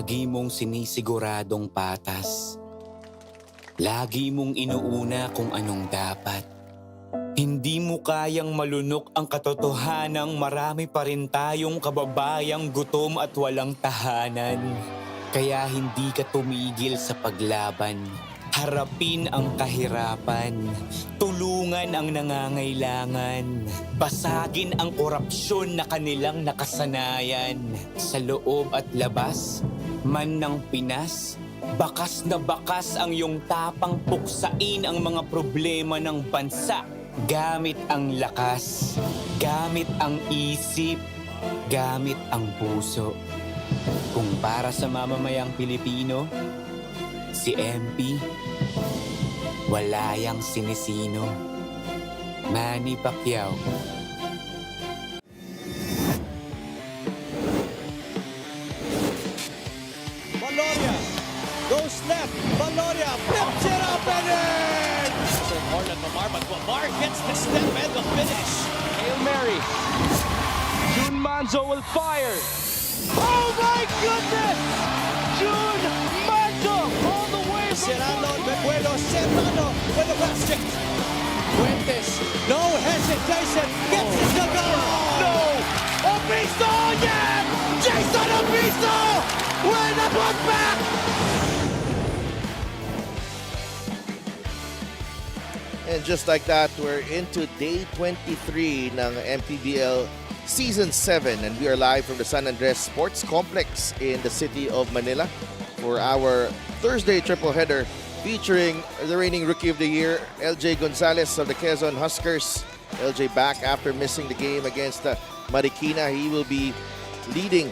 Lagi mong sinisiguradong patas. Lagi mong inuuna kung anong dapat. Hindi mo kayang malunok ang katotohanang marami pa rin tayong kababayang gutom at walang tahanan. Kaya hindi ka tumigil sa paglaban. Harapin ang kahirapan. Tulungan ang nangangailangan. Basagin ang korupsyon na kanilang nakasanayan. Sa loob at labas, man ng Pinas, bakas na bakas ang iyong tapang puksain ang mga problema ng bansa. Gamit ang lakas, gamit ang isip, gamit ang puso. Kung para sa mamamayang Pilipino, si MP, wala yang sinisino. Manny Pacquiao. Valoria goes left. Valoria flips it up and in! So hard at Lamar, but Lamar gets the step and the finish. Hail Mary. June Manzo will fire. Oh my goodness! June Manzo all the way from Serrano, Bebuelo, Serrano with the basket. Fuentes, no hesitation, gets it to go! No! Obisto again! Jason Obisto with the putback! And just like that, we're into day 23 ng MPBL Season 7, and we are live from the San Andres Sports Complex in the city of Manila for our Thursday triple header featuring the reigning Rookie of the Year, LJ Gonzalez of the Quezon Huskers. LJ back after missing the game against Marikina. He will be leading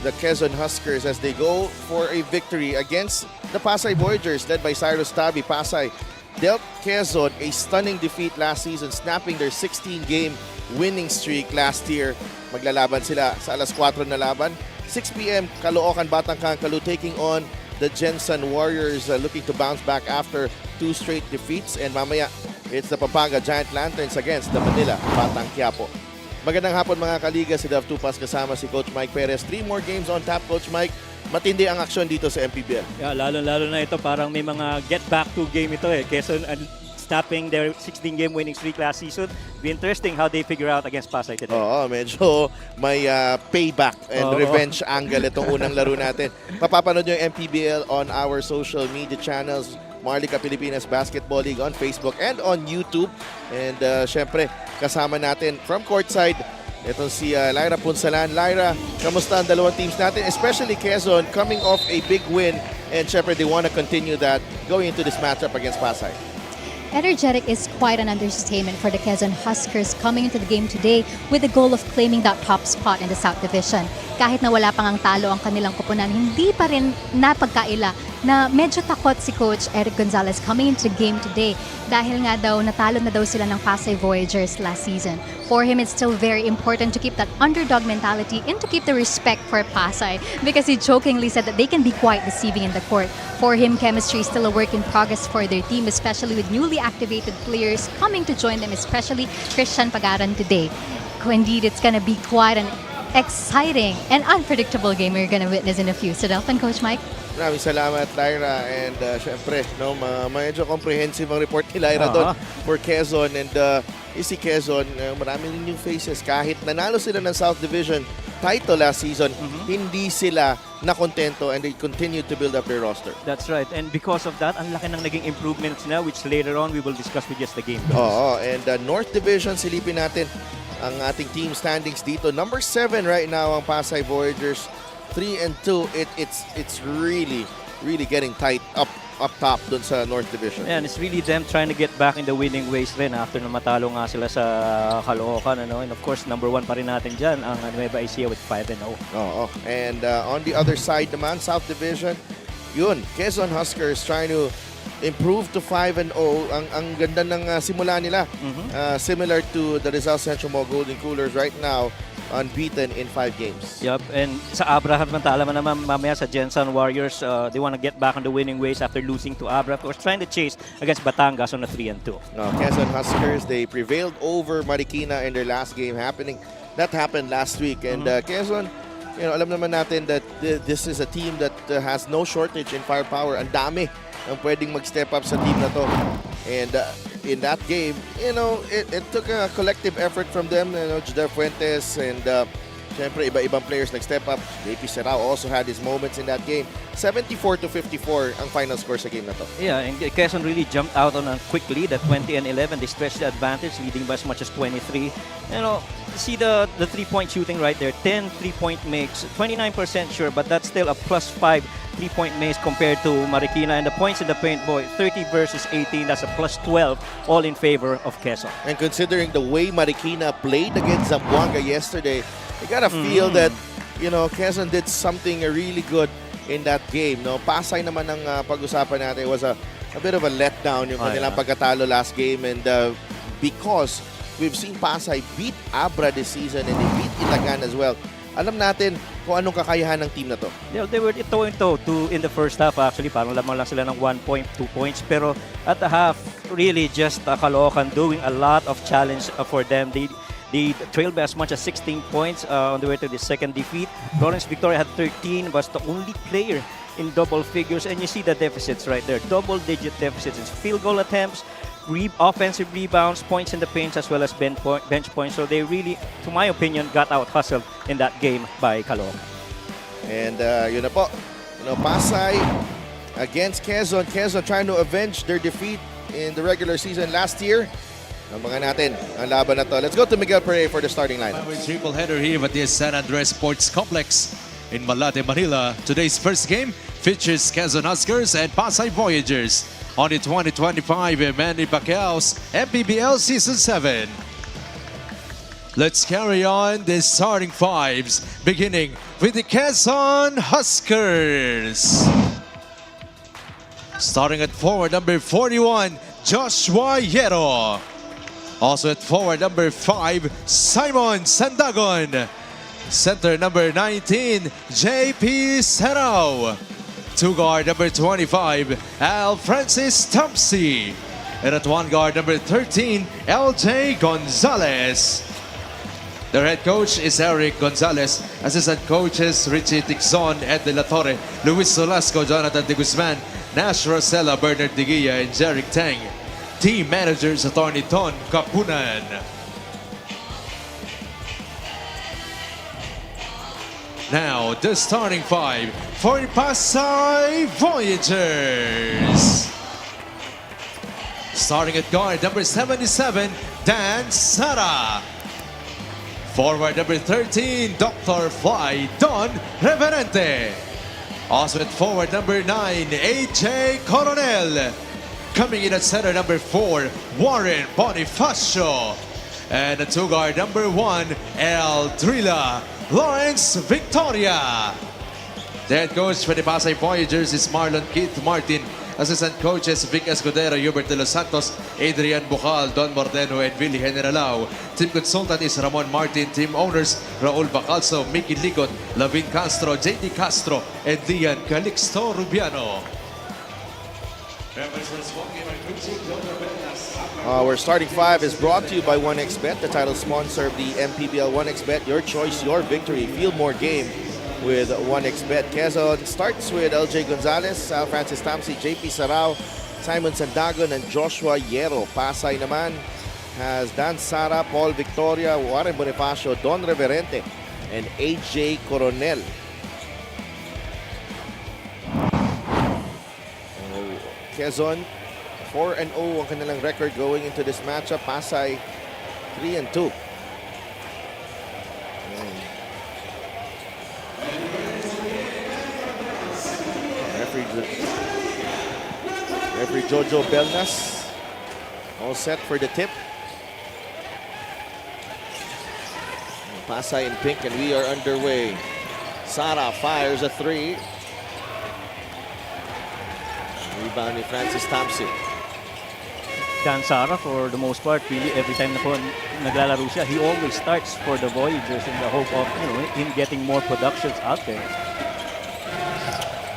the Quezon Huskers as they go for a victory against the Pasay Voyagers led by Cyrus Tabi. Pasay dealt Quezon a stunning defeat last season, snapping their 16-game winning streak last year. Maglalaban sila sa alas 4 na laban. 6 p.m. Caloocan Batang Kalu taking on the Jensen Warriors, looking to bounce back after 2 straight defeats. And mamaya, it's the Pampanga Giant Lanterns against the Manila Batang Quiapo. Magandang hapon mga kaliga, si Dav Tupas kasama si Coach Mike Perez. 3 more games on tap, Coach Mike. Matindi ang aksyon dito sa MPBL. Yeah, lalo na ito parang may mga get back to game ito eh. Quezon stopping their 16-game winning streak last season. Be interesting how they figure out against Pasay today. Oo, medyo may payback and revenge angle itong unang laro natin. Mapapanood nyo yung MPBL on our social media channels, Marlica Pilipinas Basketball League on Facebook and on YouTube. And syempre, kasama natin from courtside, itong si Lyra Punsalan. Lyra, kamusta ang dalawang teams natin? Especially Quezon coming off a big win, and syempre they want to continue that going into this matchup against Pasay. Energetic is quite an understatement for the Quezon Huskers coming into the game today with the goal of claiming that top spot in the South Division. Kahit na wala pang ang talo ang kanilang koponan, hindi pa rin napagkaila na medyo takot si Coach Eric Gonzalez coming into the game today dahil nga daw natalo na daw sila ng Pasay Voyagers last season. For him, it's still very important to keep that underdog mentality and to keep the respect for Pasay because he jokingly said that they can be quite deceiving in the court. For him, chemistry is still a work in progress for their team, especially with newly activated players coming to join them, especially Christian Pagaran today. Indeed, it's going to be quite an exciting and unpredictable game we're going to witness in a few. So, Delphin, Coach Mike. Maraming salamat, Lyra. And syempre, no, medyo comprehensive ang report ni Lyra doon for Quezon. And si Quezon, maraming new faces. Kahit nanalo sila ng South Division title last season, hindi sila nakontento and they continue to build up their roster. That's right. And because of that, ang laki ng naging improvements na which later on we will discuss with just the game goes. Oo, and North Division, silipin natin ang ating team standings dito. Number 7 right now ang Pasay Voyagers. 3-2. It's really getting tight up top dun sa North Division. And it's really them trying to get back in the winning ways rin after na matalo nga sila sa Caloocan. And of course, number 1 pa rin natin dyan, ang Nueva Ecija with 5-0. Oo. And on the other side naman, South Division, yun, Quezon Huskers trying to improve to 5-0. Ang ganda ng simula nila. Similar to the Rizal Central Mall Golden Coolers right now, unbeaten in 5 games. Yep, and sa Abraham naman mamaya sa Jensen Warriors, they want to get back on the winning ways after losing to Abra. Of course, trying to chase against Batangas on a 3-2. Quezon Huskers, they prevailed over Marikina in their last game happening. That happened last week, and Quezon alam naman natin that this is a team that has no shortage in firepower. Ang dami ang pwedeng mag-step up sa team na to. And in that game, it took a collective effort from them. Judel Fuentes and syempre iba-ibang players nag-step up. JP Serao also had his moments in that game. 74-54 ang final score sa game na to. Yeah, and Quezon really jumped out on a quick lead at 20 and 11. They stretched the advantage, leading by as much as 23. See the three-point shooting right there. 10 three-point makes, 29% sure, but that's still a +5 three-point makes compared to Marikina. And the points in the paint, boy, 30 versus 18. That's a +12, all in favor of Quezon. And considering the way Marikina played against Zamboanga yesterday, you gotta feel that, Quezon did something really good in that game. Pasay naman ang pag-usapan natin. It was a bit of a letdown yung kanilang pagkatalo last game. And because we've seen Pasay beat Abra this season and they beat Itagan as well, alam natin kung anong kakayahan ng team na to. Yeah, they were toe-in-toe in the first half actually. Parang lamang lang sila ng 1 point, 2 points. Pero at the half, really just Caloocan doing a lot of challenge for them. They trailed by as much as 16 points on the way to the second defeat. Lawrence Victoria had 13, was the only player in double figures. And you see the deficits right there. Double-digit deficits. It's field goal attempts, offensive rebounds, points in the paint, as well as bench points. So they really, to my opinion, got out-hustled in that game by Caloocan. And yun na po. Pasay against Quezon. Quezon trying to avenge their defeat in the regular season last year. Nambangan natin ang laban na to. Let's go to Miguel Pereira for the starting lineup. Triple header here at the San Andres Sports Complex in Malate, Manila. Today's first game features Quezon Huskers and Pasay Voyagers on the 2025 Manny Pacquiao's MPBL Season 7. Let's carry on the starting fives, beginning with the Quezon Huskers. Starting at forward number 41, Joshua Yero. Also at forward number 5, Simon Sandagon. Center number 19, JP Serao. Two guard number 25, Al Francis Thompson. And at one guard number 13, LJ Gonzalez. Their head coach is Eric Gonzalez. Assistant coaches Richie Tixon, Ed De La Torre, Luis Solasco, Jonathan De Guzman, Nash Rosella, Bernard De Guia, and Jeric Tang. Team managers Attorney Ton Kapunan. Now the starting five for Pasay Voyagers. Starting at guard number 77, Dan Sara. Forward number 13, Dr. Fly Don Reverente. Also at forward number 9, AJ Coronel. Coming in at center number 4, Warren Bonifacio. And at two guard number 1, El Drilla, Lawrence Victoria. The head coach for the Pasay Voyagers is Marlon Keith Martin. Assistant coaches Vic Escudero, Hubert De Los Santos, Adrian Bucal, Don Mordeno, and Willie Generalao. Team consultant is Ramon Martin. Team owners Raul Bacalso, Mickey Ligot, Lavin Castro, JD Castro, and Dian Calixto Rubiano. Our starting five is brought to you by 1xBet, the title sponsor of the MPBL. 1xBet, your choice, your victory. Feel more game with 1xBet. Quezon starts with LJ Gonzalez, Al Francis Tamsi, JP Sarao, Simon Sandagon, and Joshua Yero. Pasay naman has Dan Sara, Paul Victoria, Warren Bonifacio, Don Reverente, and AJ Coronel. Quezon 4-0 ang kanilang record going into this matchup. Pasay 3-2. Referee Jojo Belnas all set for the tip. Pasay in pink and we are underway. Sara fires a three. Rebound ni Francis Thompson. Dan Sara, for the most part, really every time na po naglalaro siya, he always starts for the Voyagers in the hope of, him getting more productions out there.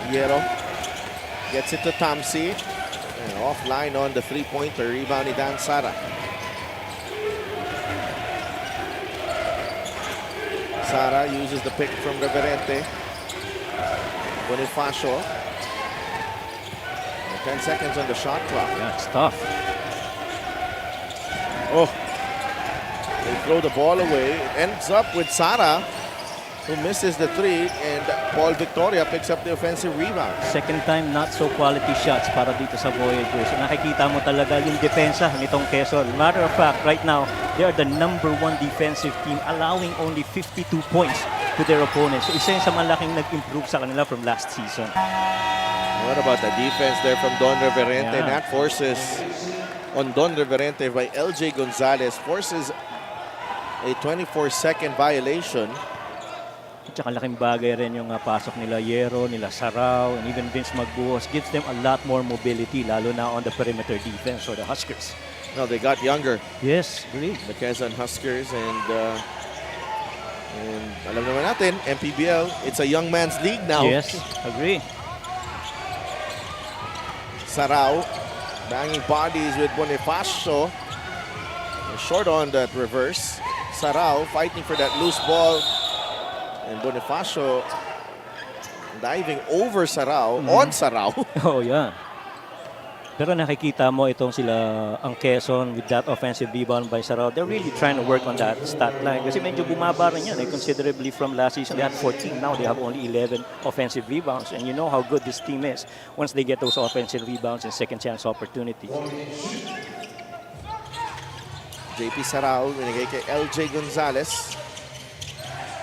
Yero gets it to Thompson. And offline on the three-pointer. Rebound ni Dan Sara. Sara uses the pick from Reverente. Bonifacio. 10 seconds on the shot clock. Yeah, it's tough. Oh, they throw the ball away. It ends up with Sara, who misses the three, and Paul Victoria picks up the offensive rebound. Second time, not so quality shots para dito sa Voyagers. Nakikita mo talaga yung depensa nitong Quezon. Matter of fact, right now, they are the #1 defensive team, allowing only 52 points to their opponents. So isa yun sa malaking nag-improve sa kanila from last season. What about the defense there from Don Reverente? Yeah. That forces on Don Reverente by LJ Gonzalez. Forces a 24-second violation. At saka laking bagay rin yung pasok nila Yero, nila Sarao, and even Vince Magbuhos. Gives them a lot more mobility, lalo na on the perimeter defense for the Huskers. No, they got younger. Yes, great. The Quezon Huskers, and alam naman natin, MPBL, it's a young man's league now. Yes, agree. Sarao banging bodies with Bonifacio. Short on that reverse. Sarao fighting for that loose ball. And Bonifacio diving over Sarao, on Sarao. Oh, yeah. Pero nakikita mo itong sila, ang Quezon with that offensive rebound by Sarao. They're really trying to work on that stat line. Kasi medyo bumaba rin yan. Considerably from last season, they had 14. Now they have only 11 offensive rebounds. And you know how good this team is once they get those offensive rebounds and second chance opportunities. JP Sarao, binigay kay LJ Gonzalez.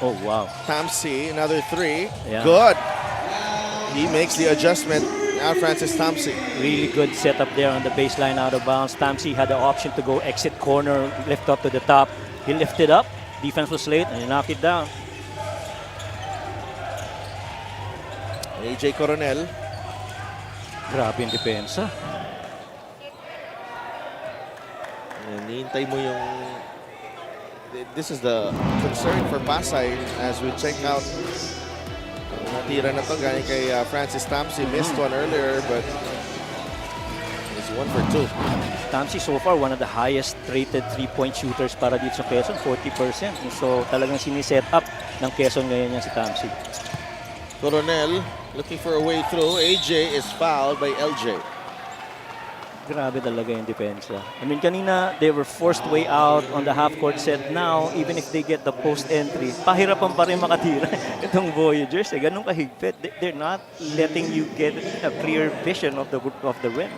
Oh, wow. Tamsi, another three. Yeah. Good. He makes the adjustment. Now Francis Tamsi. Really good setup there on the baseline out of bounds. Tamsi had the option to go exit corner, lift up to the top. He lifted up. Defense was late and he knocked it down. AJ Coronel. Grabe yung depensa. And hihintay mo yung... This is the concern for Pasay as we check out natira na to galing kay Francis Tamsi. Missed one earlier, but it's 1 for 2. Tamsi so far one of the highest rated 3-point shooters para dito sa Quezon, 40%. So talagang siniset up ng Quezon ngayon yan si Tamsi. Coronel looking for a way through. AJ is fouled by LJ. Grabe talaga yung depensa. I mean, kanina, they were forced way out on the half-court set. Now, even if they get the post entry, pahirapan pa rin makatira itong Voyagers. Ganun kahigpit. They're not letting you get a clear vision of the rim.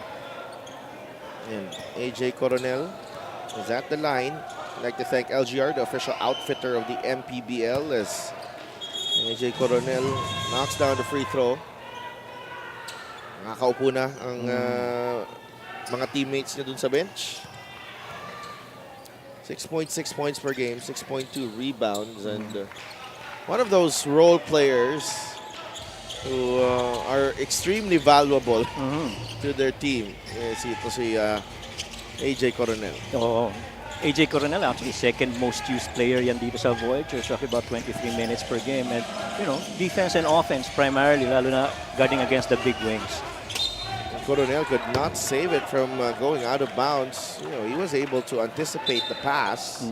And AJ Coronel is at the line. I'd like to thank LGR, the official outfitter of the MPBL, as AJ Coronel knocks down the free throw. Nakakaupo na ang mga teammates niya dun sa bench. 6.6 points per game, 6.2 rebounds, and one of those role players who are extremely valuable to their team. Ito si AJ Coronel. Oo. AJ Coronel actually second most used player yan dito sa Voyagers, roughly about 23 minutes per game. And, you know, defense and offense primarily, lalo na guarding against the big wings. Coronel could not save it from going out of bounds. You know, he was able to anticipate the pass.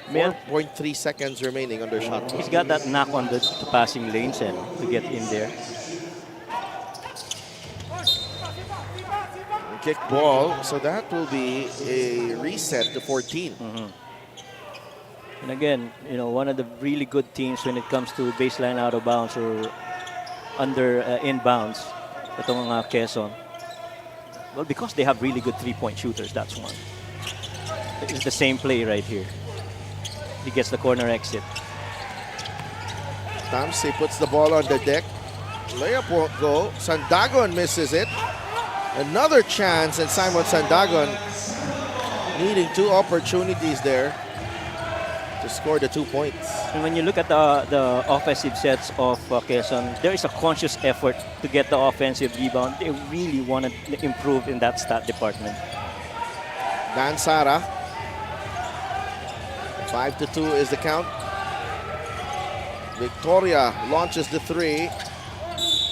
4.3 seconds remaining on their shot clock. He's got that knock on the passing lanes and to get in there. Kick ball, so that will be a reset to 14. And again, you know, one of the really good teams when it comes to baseline out of bounds or under inbounds. Itong Quezon. Well, because they have really good three-point shooters, that's one. It's the same play right here. He gets the corner exit. Tamsi puts the ball on the deck. Layup won't go. Sandagon misses it. Another chance, and Simon Sandagon needing two opportunities there to score the 2 points. And when you look at the offensive sets of Quezon, there is a conscious effort to get the offensive rebound. They really want to improve in that stat department. Dan Sara. 5-2 is the count. Victoria launches the three.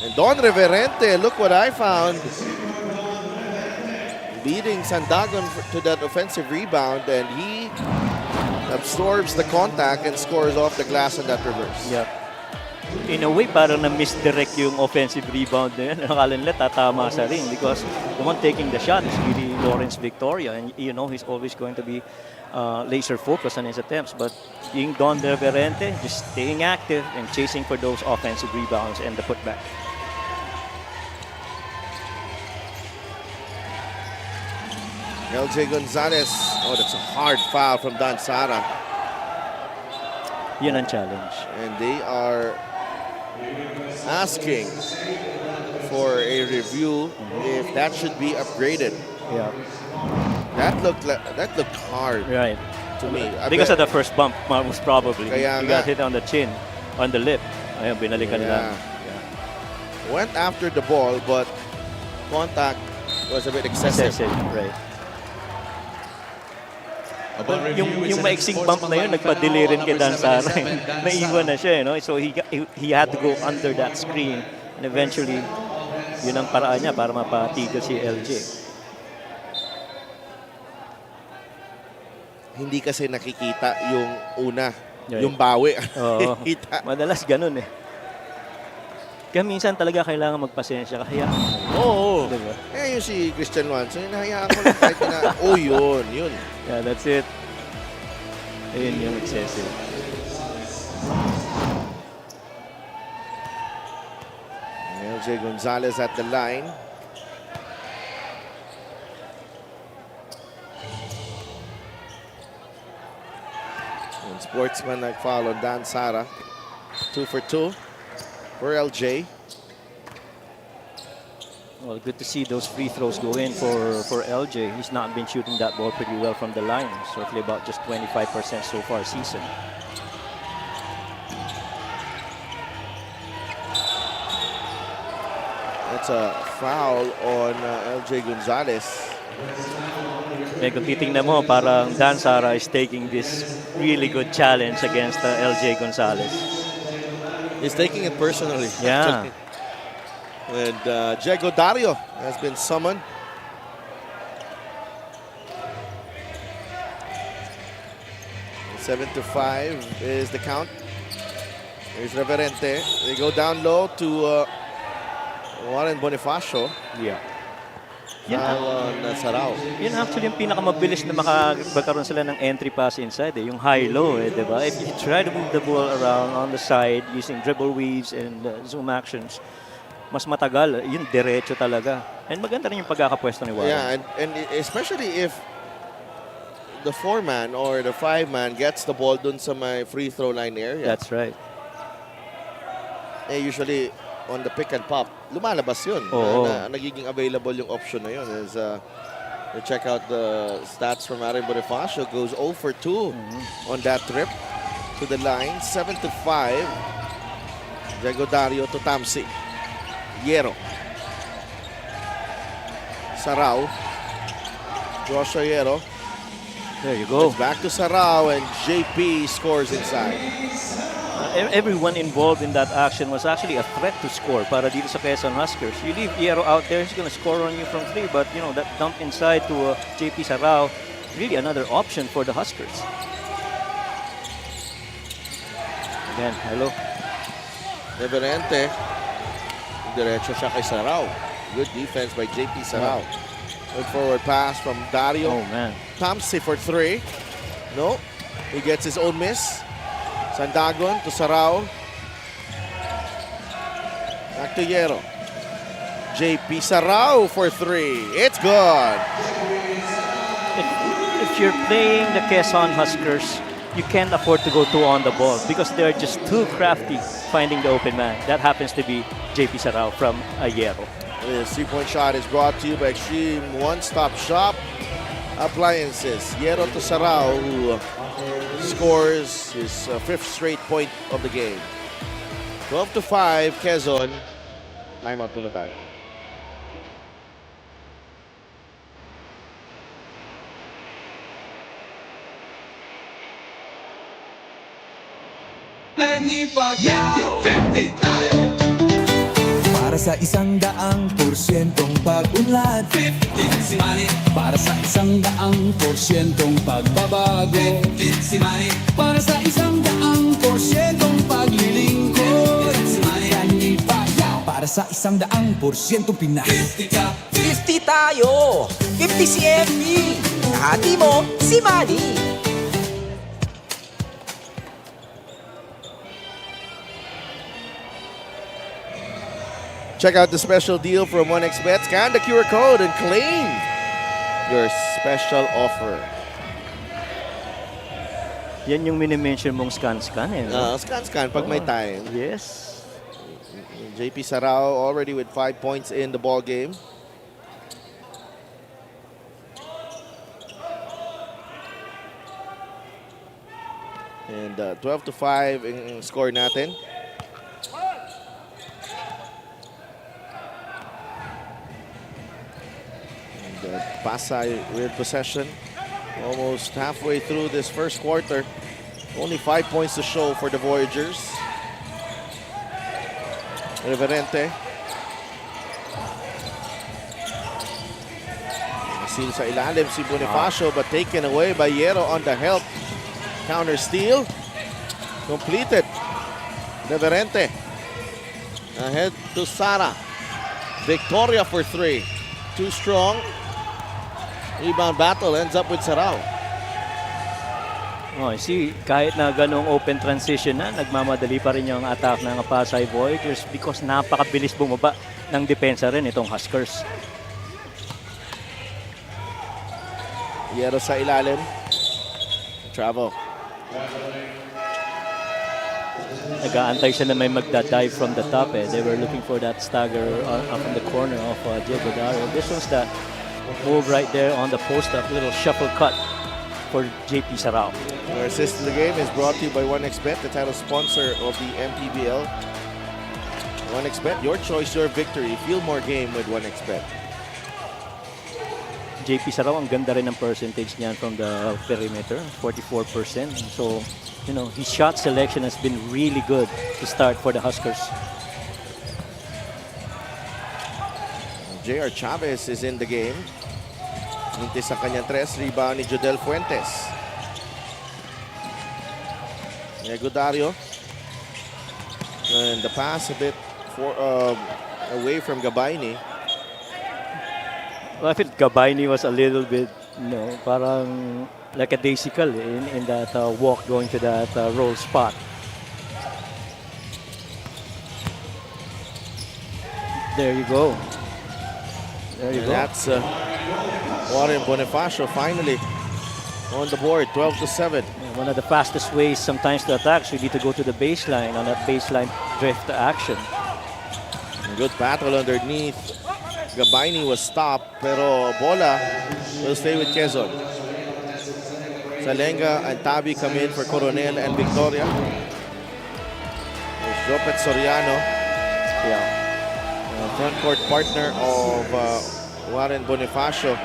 And Don Reverente, look what I found. Beating Sandagon to that offensive rebound, and he absorbs the contact and scores off the glass on that reverse. Yeah. In a way, parang na-misdirect yung offensive rebound na yun. Akala nila tatama sa ring because the one taking the shot is really Lawrence Victoria. And you know, he's always going to be laser focused on his attempts. But being Don Reverente, just staying active and chasing for those offensive rebounds and the putback. LJ Gonzalez. Oh, that's a hard foul from Dan Sara. Yun ang challenge. And they are asking for a review if that should be upgraded. Yeah. That looked hard Right. to me. Because of the first bump, most probably. Kaya He nga. got hit on the chin, on the lip. Ayun, binalikan Yeah. lang. Went after the ball, but contact was a bit excessive. Right. Upon review, Yung it's an maiksing bump na yun, enforcement nagpa-delay foul, rin kay Dan number Sara. 77, Dan Naiwan Sara. na siya, So he had to go under that screen. And eventually, yun ang paraan niya para mapatigil si LJ. Hindi kasi nakikita yung una, Right. yung bawi. Oo. Nakikita. Madalas ganun eh. Kaya minsan talaga kailangan magpasensya. Kaya, Oo. diba? Eh, yung si Christian Wanson, hinahayaan ko lang kahit na, yun. Yeah, that's it. Ayun yung excessive. LJ Gonzalez at the line. And Sportsman nag-foul on Dan Sara. 2 for 2 for LJ. Well, good to see those free throws go in for LJ. He's not been shooting that ball pretty well from the line. Certainly about just 25% so far season. That's a foul on LJ Gonzalez. Eh, kung titingnan mo, parang Dan Sara is taking this really good challenge against LJ Gonzalez. He's taking it personally. Yeah. actually. And Diego Dario has been summoned. Seven to 5 is the count. Here's Reverente. They go down low to Warren Bonifacio. Yeah. Foul on Sarao. Yun actually yung pinakamabilis na magkaroon sila ng entry pass inside yung high-low diba? If you try to move the ball around on the side using dribble weaves and zoom actions, mas matagal, yun diretso talaga. And maganda rin yung pagkakapwesto ni Warren. Yeah, and especially if the 4-man or the 5-man gets the ball dun sa may free throw line area. That's right. Usually on the pick and pop, lumalabas yun. Oo. Nagiging available yung option na yun. As you check out the stats from Aaron Bonifacio, goes 0 for 2 on that trip to the line. 7 to 5. Diego Dario to Tamsi. Yero. Sarao. Joshua Yero. There you go. It's back to Sarao and JP scores inside. Everyone involved in that action was actually a threat to score para dito sa Quezon Huskers. You leave Yero out there, he's gonna score on you from 3, but you know, that dump inside to JP Sarao, really another option for the Huskers. Again, hello. Reverente. Diretso siya kay Sarao. Good defense by JP Sarao. Good forward pass from Dario. Oh man. Tamsi for 3. No. He gets his own miss. Sandagon to Sarao. Back to Yero. JP Sarao for 3. It's good. If you're playing the Quezon Huskers, you can't afford to go too on the ball because they're just too crafty finding the open man. That happens to be JP Sarao from Ayero. This 3-point shot is brought to you by Extreme One-Stop Shop Appliances. Yero to Sarao, who scores his 5th straight point of the game. 12 to 5, Quezon. Time out to the time. Para sa 100%'ong pag-unlad, para sa 100%'ong pagbabago, sa 100% Pinas. 50 tayo! 50 si MB! Kahati mo, si Manny! Check out the special deal from 1xBet. Scan the QR code and claim your special offer. Yan yung minimension mong scan-scan eh. No? Scan pag may time. Yes. JP Sarao already with 5 points in the ball game. And 12-5 ang score natin. And Pasay with possession. Almost halfway through this first quarter. Only 5 points to show for the Voyagers. Reverente. Seal sa ilalim si Bonifacio but taken away by Yero on the help. Counter steal. Completed. Reverente. Ahead to Sara. Victoria for 3. Too strong. Rebound battle ends up with Sarao. Oh, see, kahit na ganong open transition na, nagmamadali pa rin yung attack ng Pasay Voyagers because napakabilis bumaba ng depensa rin itong Huskers. Yero sa ilalim. Travel. Nag-aantay siya na may magda-dive from the top eh. They were looking for that stagger from the corner of Diego Dario. This was the move right there on the post-up, little shuffle cut for JP Sarao. Our assist in the game is brought to you by 1xBet, the title sponsor of the MPBL. 1xBet, your choice, your victory. Feel more game with 1xBet. JP Sarao, ang ganda rin ng percentage niyan from the perimeter, 44%. So, you know, his shot selection has been really good to start for the Huskers. J.R. Chavez is in the game. Mintis sa kanyang 3, rebound ni Jodel Fuentes. Diego Dario. And the pass a bit away from Gabayni. Well, I think Gabayni was a little bit, you know, parang like a daisical in that walk going to that roll spot. There you go. There you And go. that's Warren Bonifacio finally on the board, 12-7. One of the fastest ways sometimes to attack, so you need to go to the baseline on that baseline drift action. Good battle underneath. Gabayni was stopped, pero bola will stay with Quezon. Salenga and Tabi come in for Coronel and Victoria. There's Jopet Soriano, front court partner of Warren Bonifacio.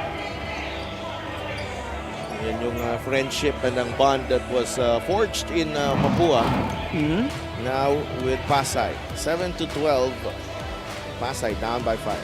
Yan yung friendship and ang bond that was forged in Mapua. Now with Pasay. 7-12. Pasay down by 5.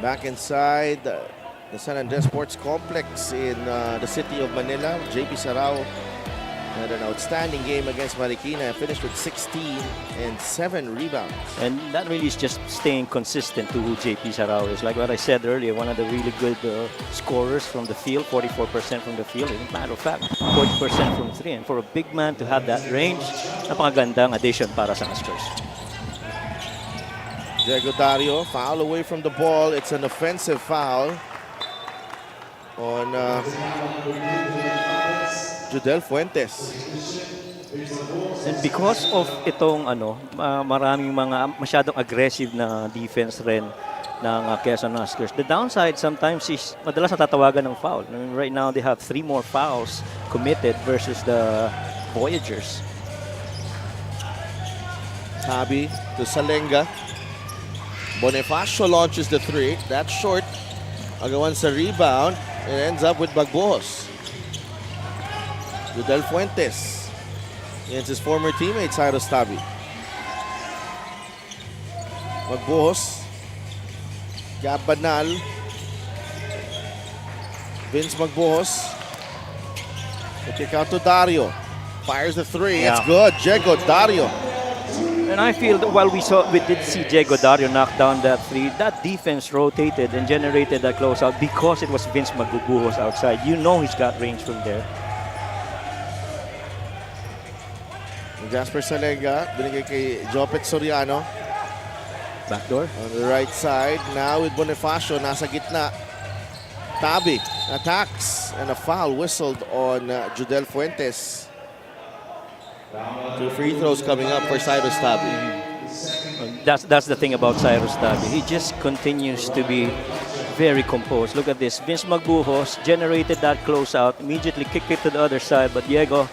Back inside the San Andres Sports Complex in the city of Manila, JP Sarao had an outstanding game against Marikina and finished with 16 and 7 rebounds. And that really is just staying consistent to who JP Sarao is. Like what I said earlier, one of the really good scorers from the field, 44% from the field. As a matter of fact, 40% from 3. And for a big man to have that range, napakagandang addition para sa Huskers. Diego Dario, foul away from the ball. It's an offensive foul on Jodel Fuentes. And because of itong maraming mga masyadong aggressive na defense rin ng Quezon Huskers. The downside sometimes is madalas natatawagan ng foul. I mean, right now they have 3 more fouls committed versus the Voyagers. Tabi to Salenga. Bonifacio launches the 3. That's short. Agawan sa rebound. It ends up with Bagbohos. Judel Fuentes against his former teammate, Cyrus Tabi. Bagbohos. Gab Banal. Vince Magbohos. The kick out to Dario. Fires the 3. It's Yeah. good. Diego Dario. And I feel that while we did see Diego Dario knock down that 3, that defense rotated and generated that closeout because it was Vince Magbubuhos outside. You know he's got range from there. Jasper Salenga, binigay kay Jopet Soriano Backdoor. on the right side. Now with Bonifacio, nasa gitna. Tabi attacks and a foul whistled on Judel Fuentes. 2 free throws coming up for Cyrus Tabi. That's the thing about Cyrus Tabi. He just continues to be very composed. Look at this. Vince Magbuhos generated that closeout, immediately kicked it to the other side, but Diego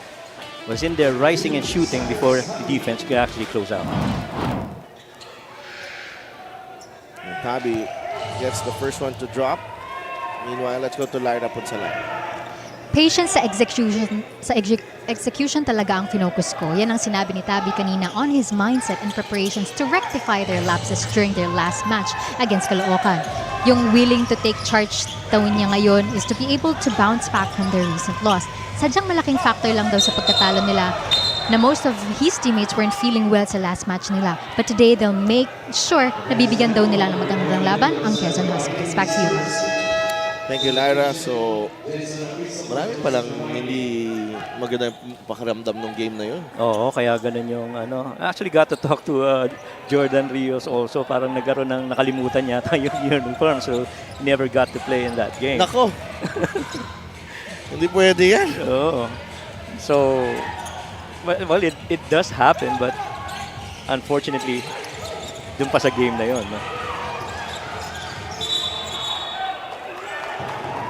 was in there rising and shooting before the defense could actually close out. And Tabi gets the first one to drop. Meanwhile, let's go to Lyra Punsalan. Patience sa execution talaga ang finocus ko. Yan ang sinabi ni Tabi kanina on his mindset and preparations to rectify their lapses during their last match against Caloocan. Yung willing to take charge daw niya ngayon is to be able to bounce back from their recent loss. Sadyang malaking factor lang daw sa pagkatalo nila na most of his teammates weren't feeling well sa last match nila. But today, they'll make sure na bibigyan daw nila ng magandang laban ang Quezon Huskers. Back to you guys. Thank you, Lyra. So, marami palang hindi magandang pakiramdam ng game na yun. Oo, kaya ganun yung ano. I actually got to talk to Jordan Rios also. Parang nagkaroon ng nakalimutan yata yung uniform. So, never got to play in that game. Nako! Hindi pwede yan. Oo. So, well, it does happen, but unfortunately, dun pa sa game na yun. No?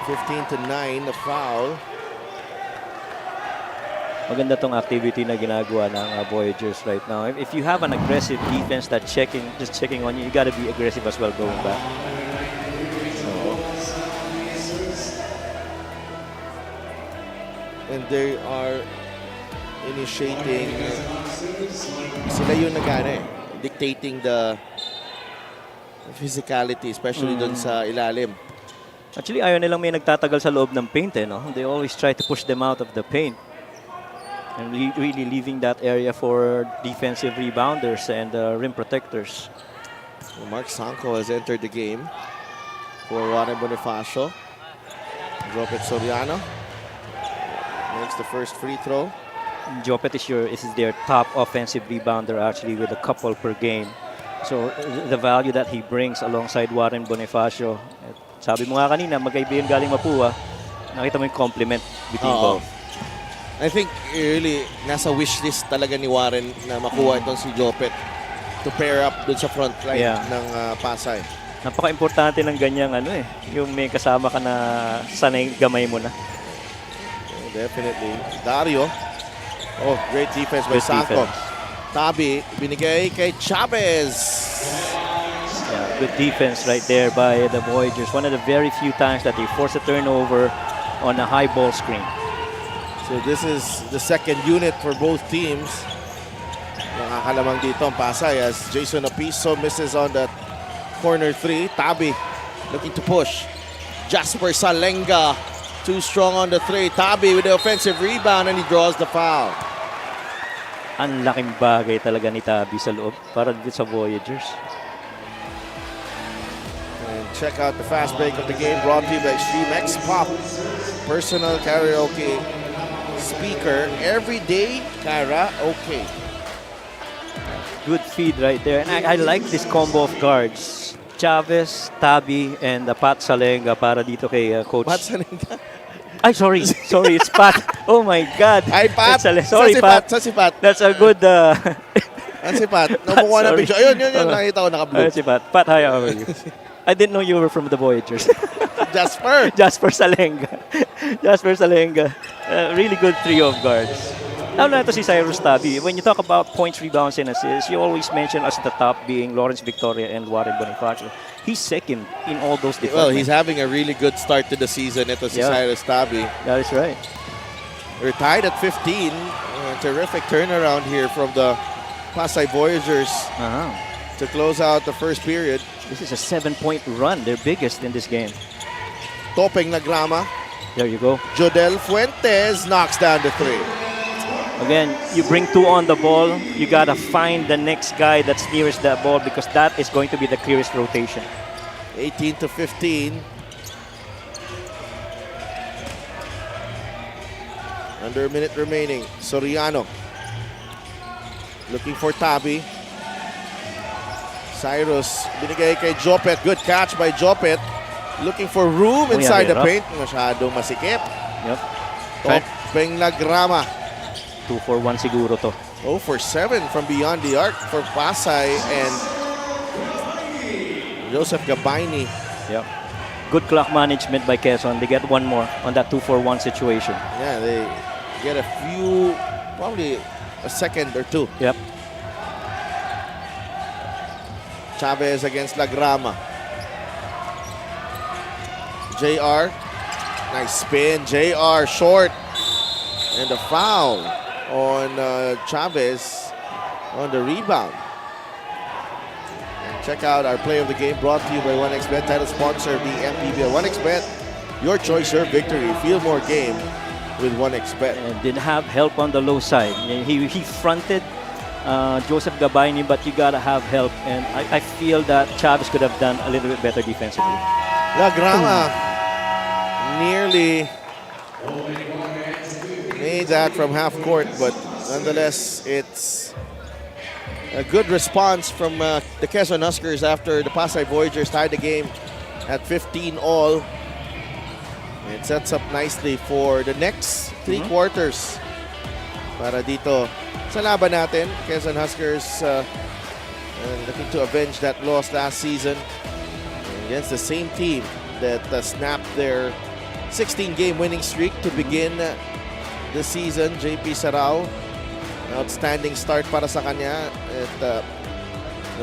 15-9, a foul. Maganda tong activity na ginagawa ng Voyagers right now. If you have an aggressive defense that just checking on you, you gotta be aggressive as well going back. And they are initiating, sila yung dictating the physicality, especially dun sa ilalim. Actually, ayaw nilang may nagtatagal sa loob ng paint. No? They always try to push them out of the paint. And really leaving that area for defensive rebounders and rim protectors. Mark Sanko has entered the game for Warren Bonifacio. Jopet Soriano makes the first free throw. Jopet is their top offensive rebounder actually with a couple per game. So the value that he brings alongside Warren Bonifacio, sabi mo nga kanina, magkaibigan galing Mapua, nakita mo yung compliment between both. I think really nasa wish list talaga ni Warren na makuha itong si Jopet to pair up dun sa front line ng Pasay. Napaka-importante ng ganyang yung may kasama ka na sanay gamay mo na. Definitely. Dario. Oh, great defense by Sanko. Tabi, binigay kay Chavez. Yeah, good defense right there by the Voyagers. One of the very few times that they force a turnover on a high ball screen. So this is the second unit for both teams. Nakakalamang dito ang Pasay as Jason Apiso misses on that corner 3. Tabi looking to push. Jasper Salenga too strong on the 3. Tabi with the offensive rebound and he draws the foul. Ang laking bagay talaga ni Tabi sa loob para dito sa Voyagers. And check out the fast break of the game brought to you by Extreme X Pop. Personal karaoke speaker every day karaoke. Good feed right there. And I like this combo of guards. Chavez, Tabi, and Pat Salenga para dito kay Coach. Pat Salenga? Ay, sorry, it's Pat. Oh my God. Ay, Pat. Sorry, Pat. Sa si Pat. That's a good... Sa si Pat. Namukuha na picture. Ayun, nakita ko naka-blue. Si Pat. Pat, hi, how are you? I didn't know you were from the Voyagers. Jasper. Jasper Salenga. Jasper Salenga. Really good trio of guards. Lalo na ito si Cyrus Tabi. When you talk about points, rebounds, and assists, you always mention as the top being Lawrence Victoria and Warren Bonifacio. He's second in all those departments. Well, he's having a really good start to the season. Ito si Yeah. Cyrus Tabi. That is right. We're tied at 15. Terrific turnaround here from the Pasay Voyagers Uh-huh. to close out the first period. This is a 7-point run, their biggest in this game. Topeng Nagrama. There you go. Jodel Fuentes knocks down the three. Again, you bring two on the ball, you gotta find the next guy that's nearest that ball because that is going to be the clearest rotation. 18 to 15. Under a minute remaining. Soriano looking for Tabi. Cyrus binigay kay Jopet. Good catch by Jopet. Looking for room inside the paint. Masyadong masikip. Yep. Topeng Nagrama. 2-for-1 siguro to. 0 for 7 from beyond the arc for Pasay and Joseph Gabayni. Yep. Good clock management by Quezon. They get one more on that 2-for-1 situation. Yeah, they get a few, probably a second or two. Yep. Chavez against Lagrama. JR. Nice spin. JR short. And a foul on Chavez on the rebound. And check out our play of the game brought to you by 1xBet, title sponsor of the MPBL. 1xBet, your choice, your victory. Feel more game with 1xBet. And didn't have help on the low side. He fronted Joseph Gabayni, but you gotta have help. And I feel that Chavez could have done a little bit better defensively. Lagrama nearly made that from half court, but nonetheless, it's a good response from the Quezon Huskers after the Pasay Voyagers tied the game at 15 all. It sets up nicely for the next three quarters para dito sa laban natin. Quezon Huskers looking to avenge that loss last season against the same team that snapped their 16-game winning streak to begin the season. JP Sarao, outstanding start para sa kanya. At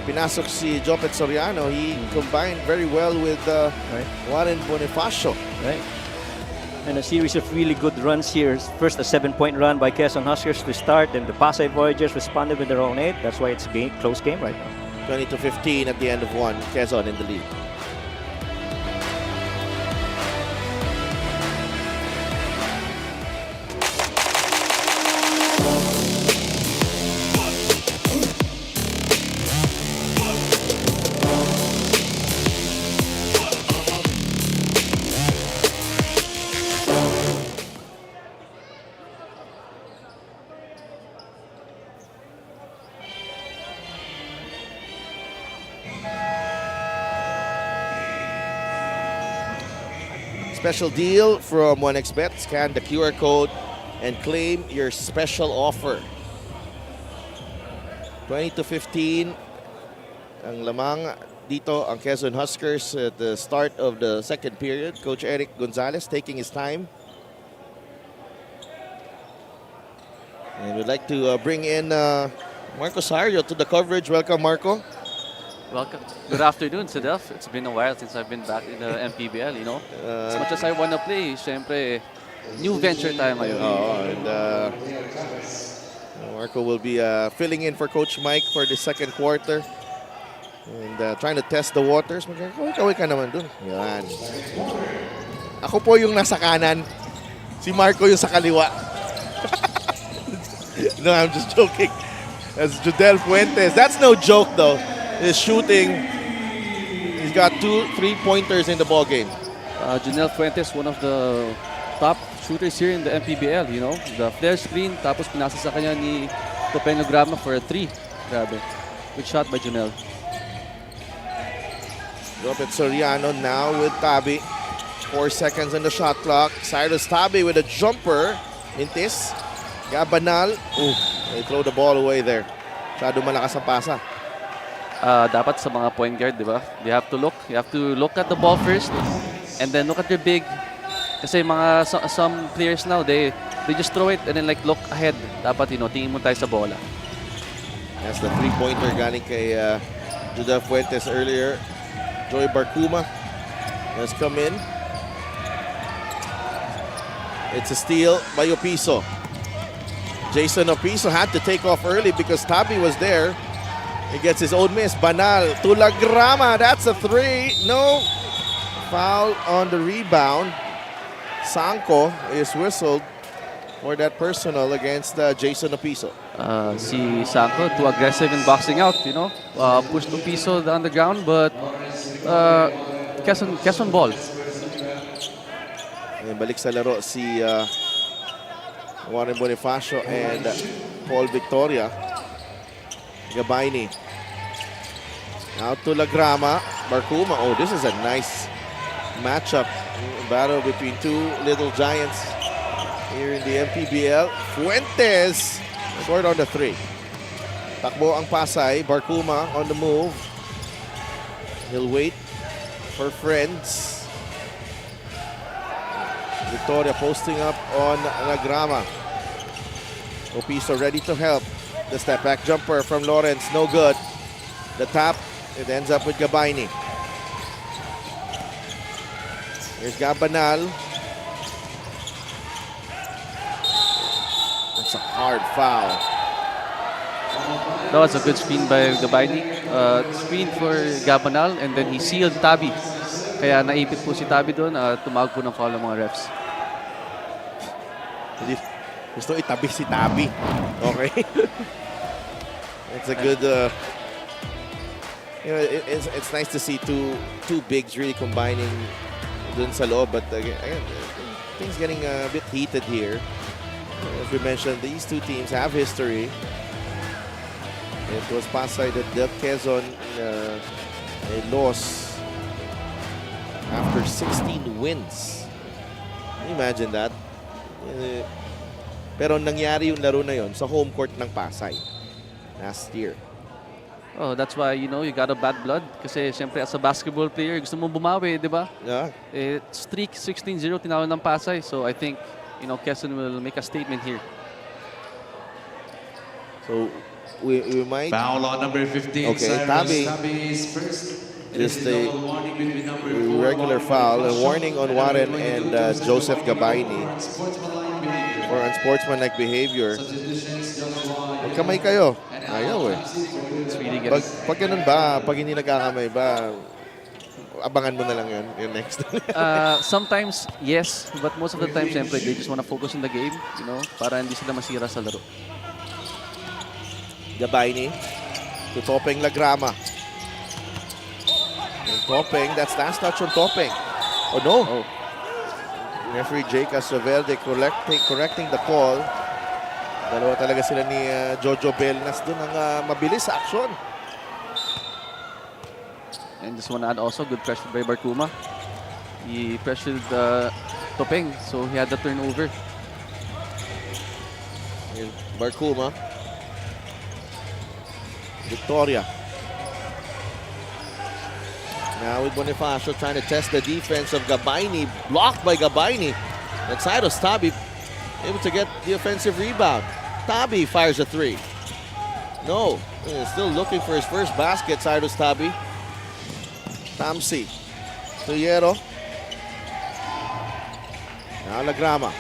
pinasok si Jopet Soriano, he combined very well with Warren Bonifacio. Right. And a series of really good runs here. First, a 7-point run by Quezon Huskers to start, and the Pasay Voyagers responded with their own 8. That's why it's a close game right now. 20 to 15 at the end of one. Quezon in the lead. Special deal from 1xBet. Scan the QR code and claim your special offer. 20 to 15 ang lamang dito ang Quezon Huskers at the start of the second period. Coach Eric Gonzalez taking his time. And we'd like to bring in Marco Sario to the coverage. Welcome, Marco. Welcome. Good afternoon, Sedef. It's been a while since I've been back in the MPBL, you know. As much as I want to play, syempre, new venture tayo ngayon. And Marco will be filling in for Coach Mike for the second quarter. And trying to test the waters. Kaway ka naman dun. Yan. Ako po yung nasa kanan. Si Marco yung sa kaliwa. No, I'm just joking. That's Jodel Fuentes. That's no joke though. His shooting, he's got 2 3-pointers in the ball game. Junel Fuentes, one of the top shooters here in the MPBL, you know. The flare screen, tapos pinasa sa kanya ni Topeng Nagrama for a 3. Grabe. Good shot by Junel. Jopet Soriano now with Tabi. 4 seconds on the shot clock. Cyrus Tabi with a jumper. Mintis. Gabanal. Ooh, they throw the ball away there. Masyado malakas ang pasa. dapat sa mga point guard, di ba? You have to look at the ball first and then look at your big. Kasi some players now, they just throw it and then like look ahead. Dapat, tingin mo tayo sa bola. That's the three-pointer galing kay Judah Fuentes earlier. Joy Barcuma has come in. It's a steal by Opiso. Jason Opiso had to take off early because Tabi was there. He gets his own miss. Banal to Lagrama. That's a three. No. Foul on the rebound. Sanko is whistled for that personal against Jason Opiso. Si Sanko, too aggressive in boxing out, pushed Opiso down the ground, but Quezon ball. And balik sa laro si Warren Bonifacio and Paul Victoria. Gabayni. Out to Lagrama. Barcuma. Oh, this is a nice matchup. Battle between two little giants here in the MPBL. Fuentes scored on the three. Takbo ang Pasay. Barcuma on the move. He'll wait for friends. Victoria posting up on Lagrama. Opiso ready to help. The step back jumper from Lawrence, no good. The tap, it ends up with Gabayni. Here's Gabanal. That's a hard foul. That was a good screen by Gabayni. Screen for Gabanal and then he sealed Tabi. Kaya naipit po si Tabi doon, tumawag po ng foul ng mga refs. Gusto itabi si Tabi. Okay. It's a good... it's nice to see two bigs really combining dun sa loob. But again, things getting a bit heated here. As we mentioned, these two teams have history. It was Pasay that dealt Quezon a loss after 16 wins. Can you imagine that? Pero nangyari yung laro na yon sa home court ng Pasay last year. Oh, that's why, you got a bad blood. Kasi, siyempre, as a basketball player, gusto mo bumawi, di ba? Yeah. Streak 16-0, tinalo ng Pasay. So, I think, Quezon will make a statement here. So, we might... Foul on number 15. Okay, Tabi. Just a regular foul. A warning on Warren and Joseph Gabayni for unsportsmanlike behavior. Magkamay kayo. Ayaw eh. It's really getting... Pag ganun ba, pag hindi nagkakamay ba, abangan mo na lang yun, yung next. Sometimes, yes. But most of the time, siyempre, they just wanna focus on the game, para hindi sila masira sa laro. Gabayni to Topeng Lagrama. And Topeng, that's last touch on Topeng. Oh no! Oh. Referee Jake Astroverde correcting the call. Dalawa talaga sila ni Jojo Belnas doon ang mabilis sa aksyon. And just want to add also, good pressure by Barcuma. He pressured Topeng, so he had the turnover. Here's Barcuma. Victoria. Now with Bonifacio trying to test the defense of Gabayni. Blocked by Gabayni. And Cyrus Tabi able to get the offensive rebound. Tabi fires a three. No. Still looking for his first basket, Cyrus Tabi. Tamsi. Tuyero. Now Lagrama.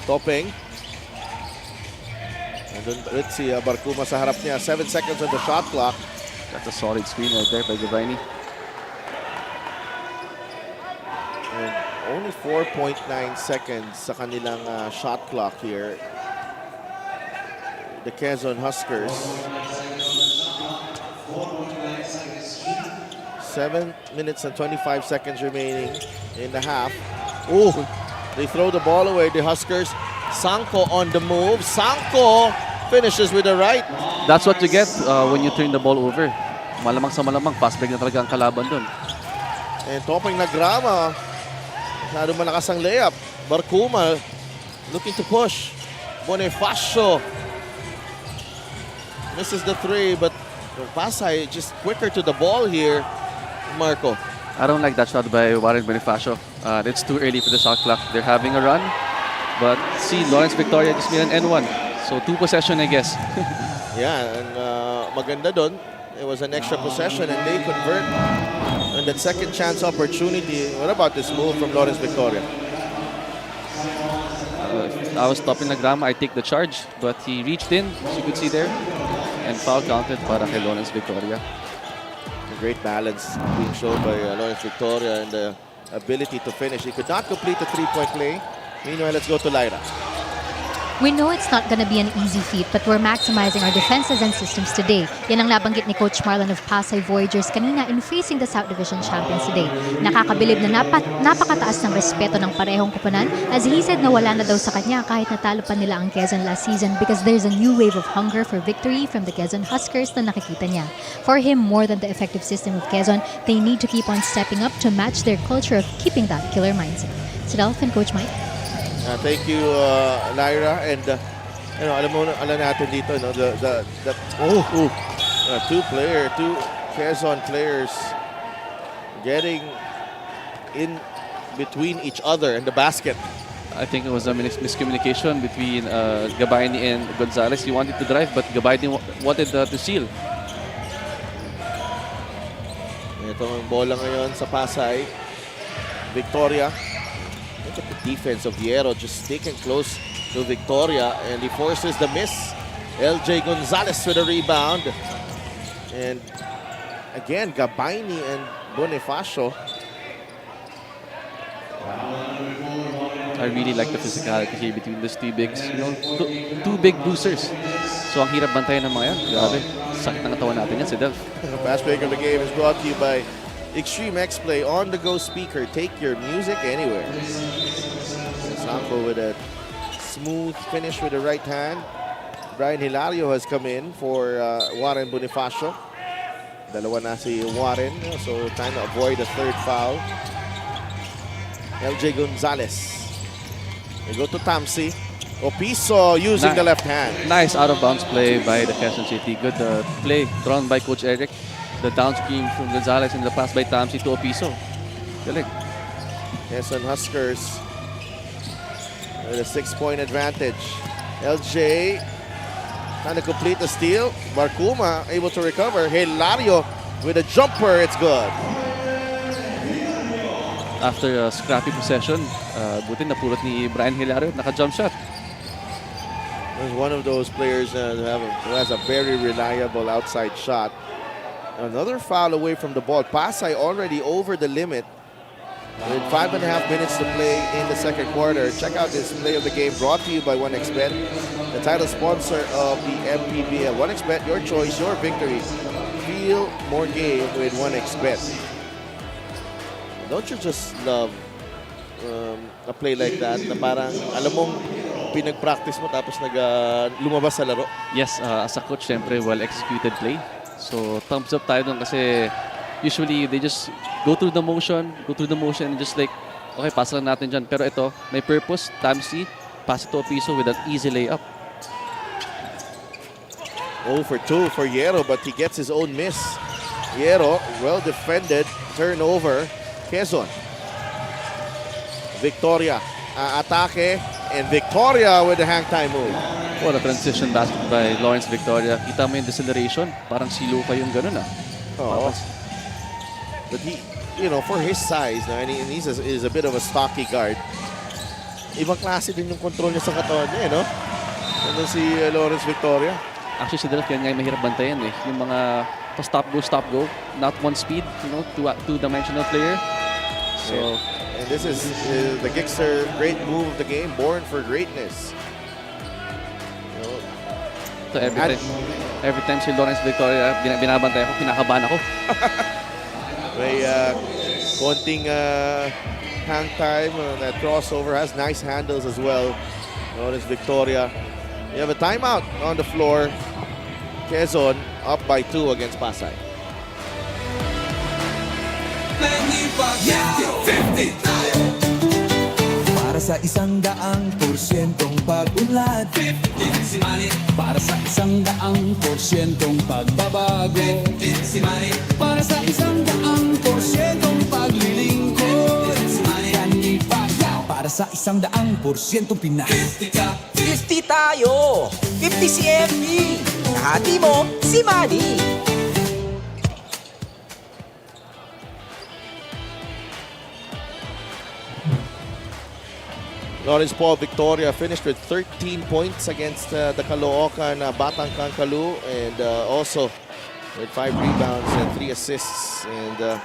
Topeng. And then let's see, Barcuma sa harap niya. 7 seconds on the shot clock. That's a solid screen right there by Gabayni. And only 4.9 seconds sa kanilang shot clock here. The Quezon Huskers. 7 minutes and 25 seconds remaining in the half. Ooh, they throw the ball away, the Huskers. Sanko on the move. Sanko finishes with the right. That's what you get when you turn the ball over. Malamang sa malamang, fast break na talaga ang kalaban dun. And Topeng Lagrama, masyado malakas ang layup. Barcuma looking to push. Bonifacio misses the three, but Pasay just quicker to the ball here. Marco. I don't like that shot by Warren Bonifacio. It's too early for the shot clock. They're having a run. But see, Lawrence Victoria just made an N1. So 2 possession, I guess. Yeah, and maganda doon. It was an extra possession and they convert on that second chance opportunity. What about this move from Lawrence Victoria? If I was stopping Nagrama, I take the charge. But he reached in, as you could see there. And foul counted para kay Lawrence Victoria. A great balance being shown by Lawrence Victoria and the ability to finish. He could not complete the three-point play. Meanwhile, let's go to Lyra. We know it's not gonna be an easy feat, but we're maximizing our defenses and systems today. Yan ang nabanggit ni Coach Marlon of Pasay Voyagers kanina in facing the South Division champions today. Nakakabilib na napakataas ng respeto ng parehong koponan, as he said na wala na daw sa kanya kahit natalo pa nila ang Quezon last season because there's a new wave of hunger for victory from the Quezon Huskers na nakikita niya. For him, more than the effective system of Quezon, they need to keep on stepping up to match their culture of keeping that killer mindset. Si Ralph and Coach Mike. Thank you, Lyra, and alam natin dito, two Quezon players getting in between each other in the basket. I think it was a miscommunication between Gabayni and Gonzalez. He wanted to drive, but Gabayni wanted to seal. Ito ang bola ngayon sa Pasay. Victoria. Look at the defense of Hierro just sticking close to Victoria, and he forces the miss. LJ Gonzalez with a rebound. And again, Gabayni and Bonifacio. I really like the physicality here between these two bigs. You know, two big boosters. So ang hirap bantayan ng mga yan. Grabe, sakit ng katawan natin yan si Delph. Fast break of the game is brought to you by Extreme X Play on-the-go speaker. Take your music anywhere. Sampo with a smooth finish with the right hand. Brian Hilario has come in for Warren Bonifacio. Dalawa na si Warren, so trying to avoid a third foul. LJ Gonzalez. They go to Tamsi. Opiso using the left hand. Nice out-of-bounds play by the Quezon City. Good play drawn by Coach Eric. The downscreen from Gonzalez and the pass by Tamsi to Opiso. Galing. Quezon Huskers with a 6-point advantage. LJ trying to complete the steal. Barcuma able to recover. Hilario with a jumper. It's good. After a scrappy possession, buti napulot ni Brian Hilario. Naka-jump shot. He's one of those players who has a very reliable outside shot. Another foul away from the ball. Pasay already over the limit with 5.5 minutes to play in the second quarter. Check out this play of the game brought to you by 1xBet, the title sponsor of the MPBL. 1xBet, your choice, your victory. Feel more game with 1xBet. Don't you just love a play like that na parang alam mong pinag-practice mo tapos lumabas sa laro? Yes, as a coach, syempre, well-executed play. So, thumbs up tayo dun kasi usually they just go through the motion and just like, okay, pass lang natin dyan. Pero ito, may purpose. Tamsi, pass it to Opiso with an easy layup. 0 for 2 for Hierro, but he gets his own miss. Hierro, well defended, turnover. Quezon. Victoria, atake, and Victoria with the hang time move. What a transition basket by Lawrence Victoria. Kita mo yung deceleration. Parang silo pa yung ganun Oh. But he, for his size, and he's a bit of a stocky guard, ibang klase din yung control niya sa katawan niya, no? Ano si Lawrence Victoria? Actually, si Delph yan nga yung mahirap bantayan eh. Yung mga stop go. Not one speed, two-dimensional player. So, and this is the Gixxer great move of the game, born for greatness. So every time si Lawrence Victoria binabantay ako, kinakabahan ako. May konting hang time. That crossover has nice handles as well. Lawrence Victoria. You have a timeout on the floor. Quezon up by 2 against Pasay. Para Para sa 100% pag-unlad, 15 si Manny. Para sa 100% pagbabago, 15 si Manny. Para sa 100% paglilingkod, 15 si Manny. Kanipaya. Para sa 100% Pinas, 50 tayo! 50 si MB! Kahati mo, si Manny! Lawrence Paul Victoria finished with 13 points against the Caloocan Batang Kankalu, and also with 5 rebounds and 3 assists. And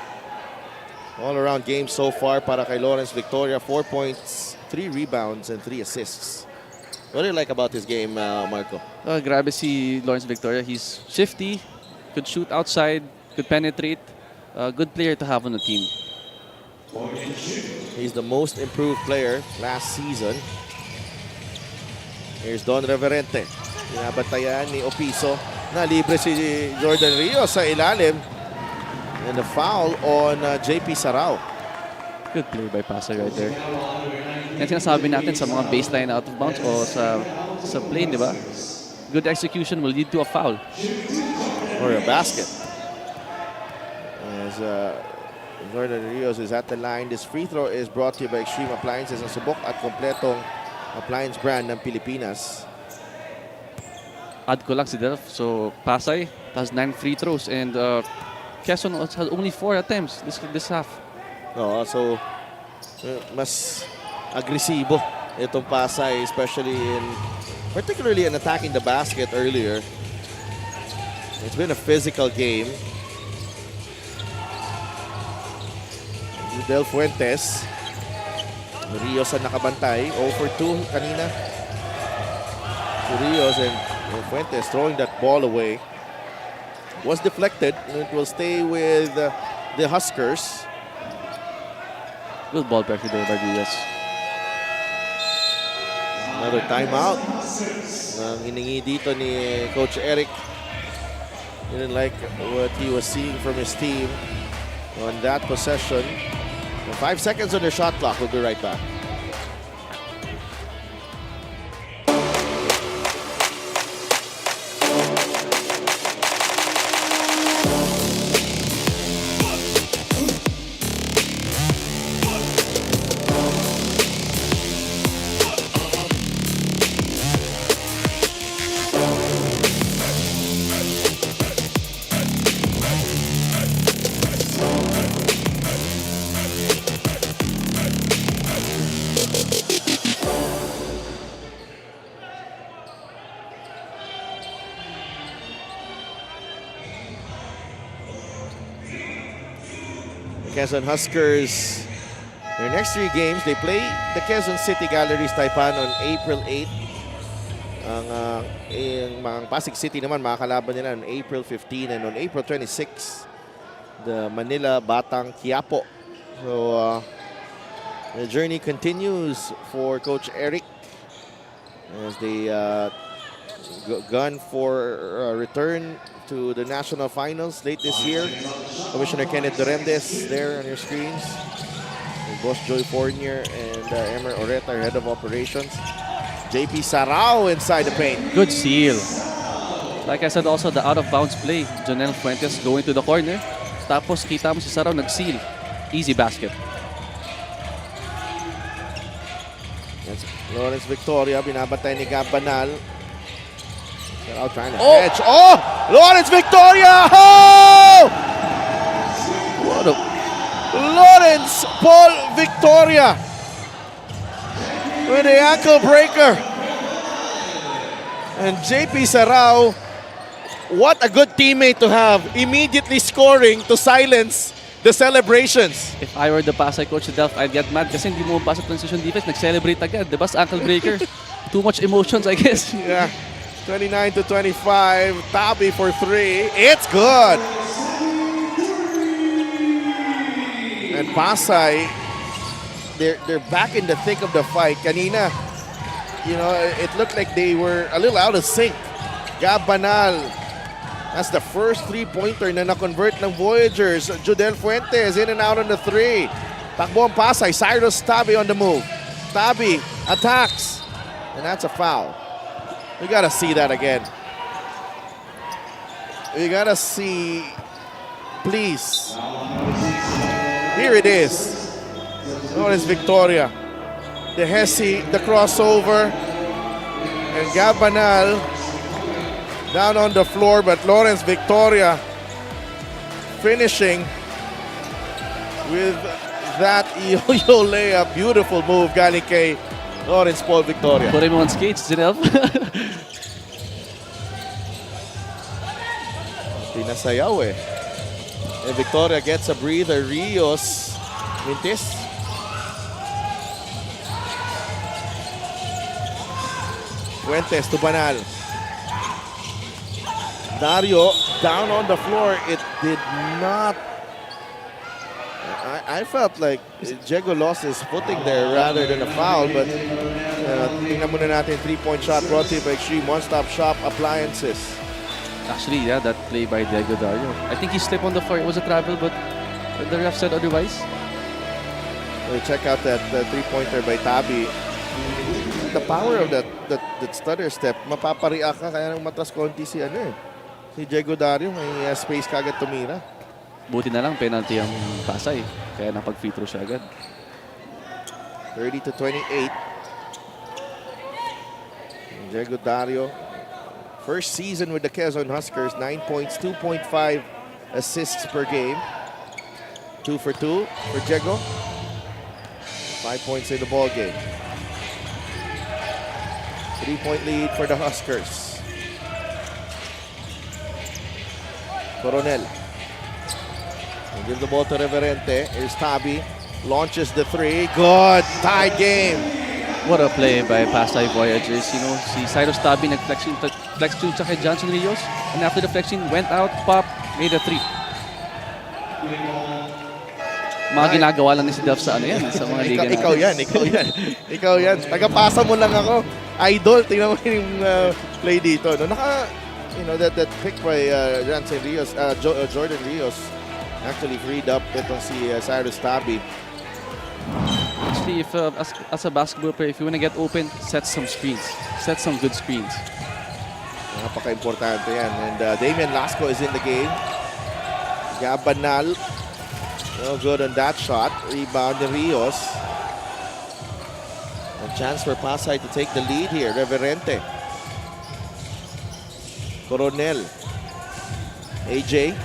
all-around game so far para kay Lawrence Victoria, 4 points, 3 rebounds, and 3 assists. What do you like about this game, Marco? Grabe si Lawrence Victoria. He's shifty, could shoot outside, could penetrate. Good player to have on the team. He's the most improved player last season. Here's Don Reverente. Binabantayan ni Opiso. Na libre si Jordan Rios sa ilalim. And a foul on JP Sarao. Good play by Pasay right there. Yan sinasabi natin sa mga baseline out of bounds o sa play, di ba? Good execution will lead to a foul. Or a basket. As Jordan Rios is at the line. This free throw is brought to you by Extreme Appliances, ang subok at kompletong appliance brand ng Pilipinas. Add ko lang si Delph. So Pasay has 9 free throws and Quezon has only 4 attempts this half. No, so mas agresibo itong Pasay, particularly in attacking the basket earlier. It's been a physical game. Del Fuentes. Rios ang nakabantay. 0 for 2 kanina. Rios and Fuentes throwing that ball away. Was deflected. It will stay with the Huskers. Good ball pressure there by Rios. Another timeout. Ang hiningi dito ni Coach Eric. Didn't like what he was seeing from his team on that possession. 5 seconds on the shot clock. We'll be right back. Quezon Huskers, their next 3 games, they play the Quezon City Galleries Taipan on April 8. Ang mga Pasig City naman, makakalaban nila on April 15, and on April 26, the Manila Batang Quiapo. So the journey continues for Coach Eric as they gun for a return to the national finals late this year. Commissioner Kenneth Duremdes there on your screens. And Boss Joy Fournier and Emer Oreta, head of operations. JP Sarao inside the paint. Good seal. Like I said also, the out-of-bounds play. Jonel Fuentes going to the corner. Tapos kita mo si Sarao nag-seal. Easy basket. That's Lawrence Victoria, binabatay ni Gab Banal. Sarao trying to catch. Oh! Lawrence Victoria! Oh! What a... Lawrence Paul Victoria with the ankle breaker. And JP Sarao, what a good teammate to have. Immediately scoring to silence the celebrations. If I were the Pasay coach Delph, I'd get mad kasi hindi mo pa sa transition defense. Nag-celebrate agad. Diba sa ankle breaker? Too much emotions, I guess. Yeah. 29-25. Tabi for 3. It's good. And Pasay, they're back in the thick of the fight. Kanina, you know, it looked like they were a little out of sync. Gab Banal, that's the first 3-pointer na na-convert ng Voyagers. Judel Fuentes in and out on the 3. Takbo ang Pasay. Cyrus Tabi on the move. Tabi attacks. And that's a foul. We gotta see that again. We gotta see, please. Here it is. Lawrence Victoria. The Hesi, the crossover. And Gabanal down on the floor, but Lawrence Victoria finishing with that yo-yo layup. Beautiful move galing kay Lawrence Paul Victoria. Put him on skates, Zinel. Pinasayaw eh. And Victoria gets a breather. Rios Mintis. Fuentes to Banal. Dario down on the floor. It did not. I felt like Diego lost his footing there rather than a foul, but tingnan muna natin 3-point shot brought to you by Extreme One-Stop Shop Appliances. Actually, yeah, that play by Diego Dario. I think he slipped on the floor. It was a travel, but the ref said otherwise. So check out that three-pointer by Tabi. The power of that stutter step, mapapariak ka kaya nang matras konti si si Diego Dario, may space kagad tumira. Buti na lang, penalty ang Pasay. Kaya napag-free throw siya agad. 30-28. Diego Dario, first season with the Quezon Huskers, 9 points, 2.5 assists per game. 2 for 2 for Diego. 5 points in the ball game. 3-point lead for the Huskers. Coronel. We'll give the ball to Reverente. Here's Tabi. Launches the three. Good. Tie game. What a play by Pasay Voyagers. You know, si Cyrus Tabi nag-flex yung sa kay Johnson Rios. And after the flexing, went out, pop, made a three. Mga ginagawa lang ni si Delph sa ano yan, sa mga liga natin. Ikaw yan. Tagapasa mo lang ako. Idol, tingnan mo yung play dito. No, that pick by Jordan Rios actually freed up itong si Cyrus Tabi. Actually, if as a basketball player, if you want to get open, set some screens. Set some good screens. Napaka-importante yan. And Damian Lasco is in the game. Gabanal. No good on that shot. Rebound ni Rios. A chance for Pasay to take the lead here. Reverente. Coronel. AJ.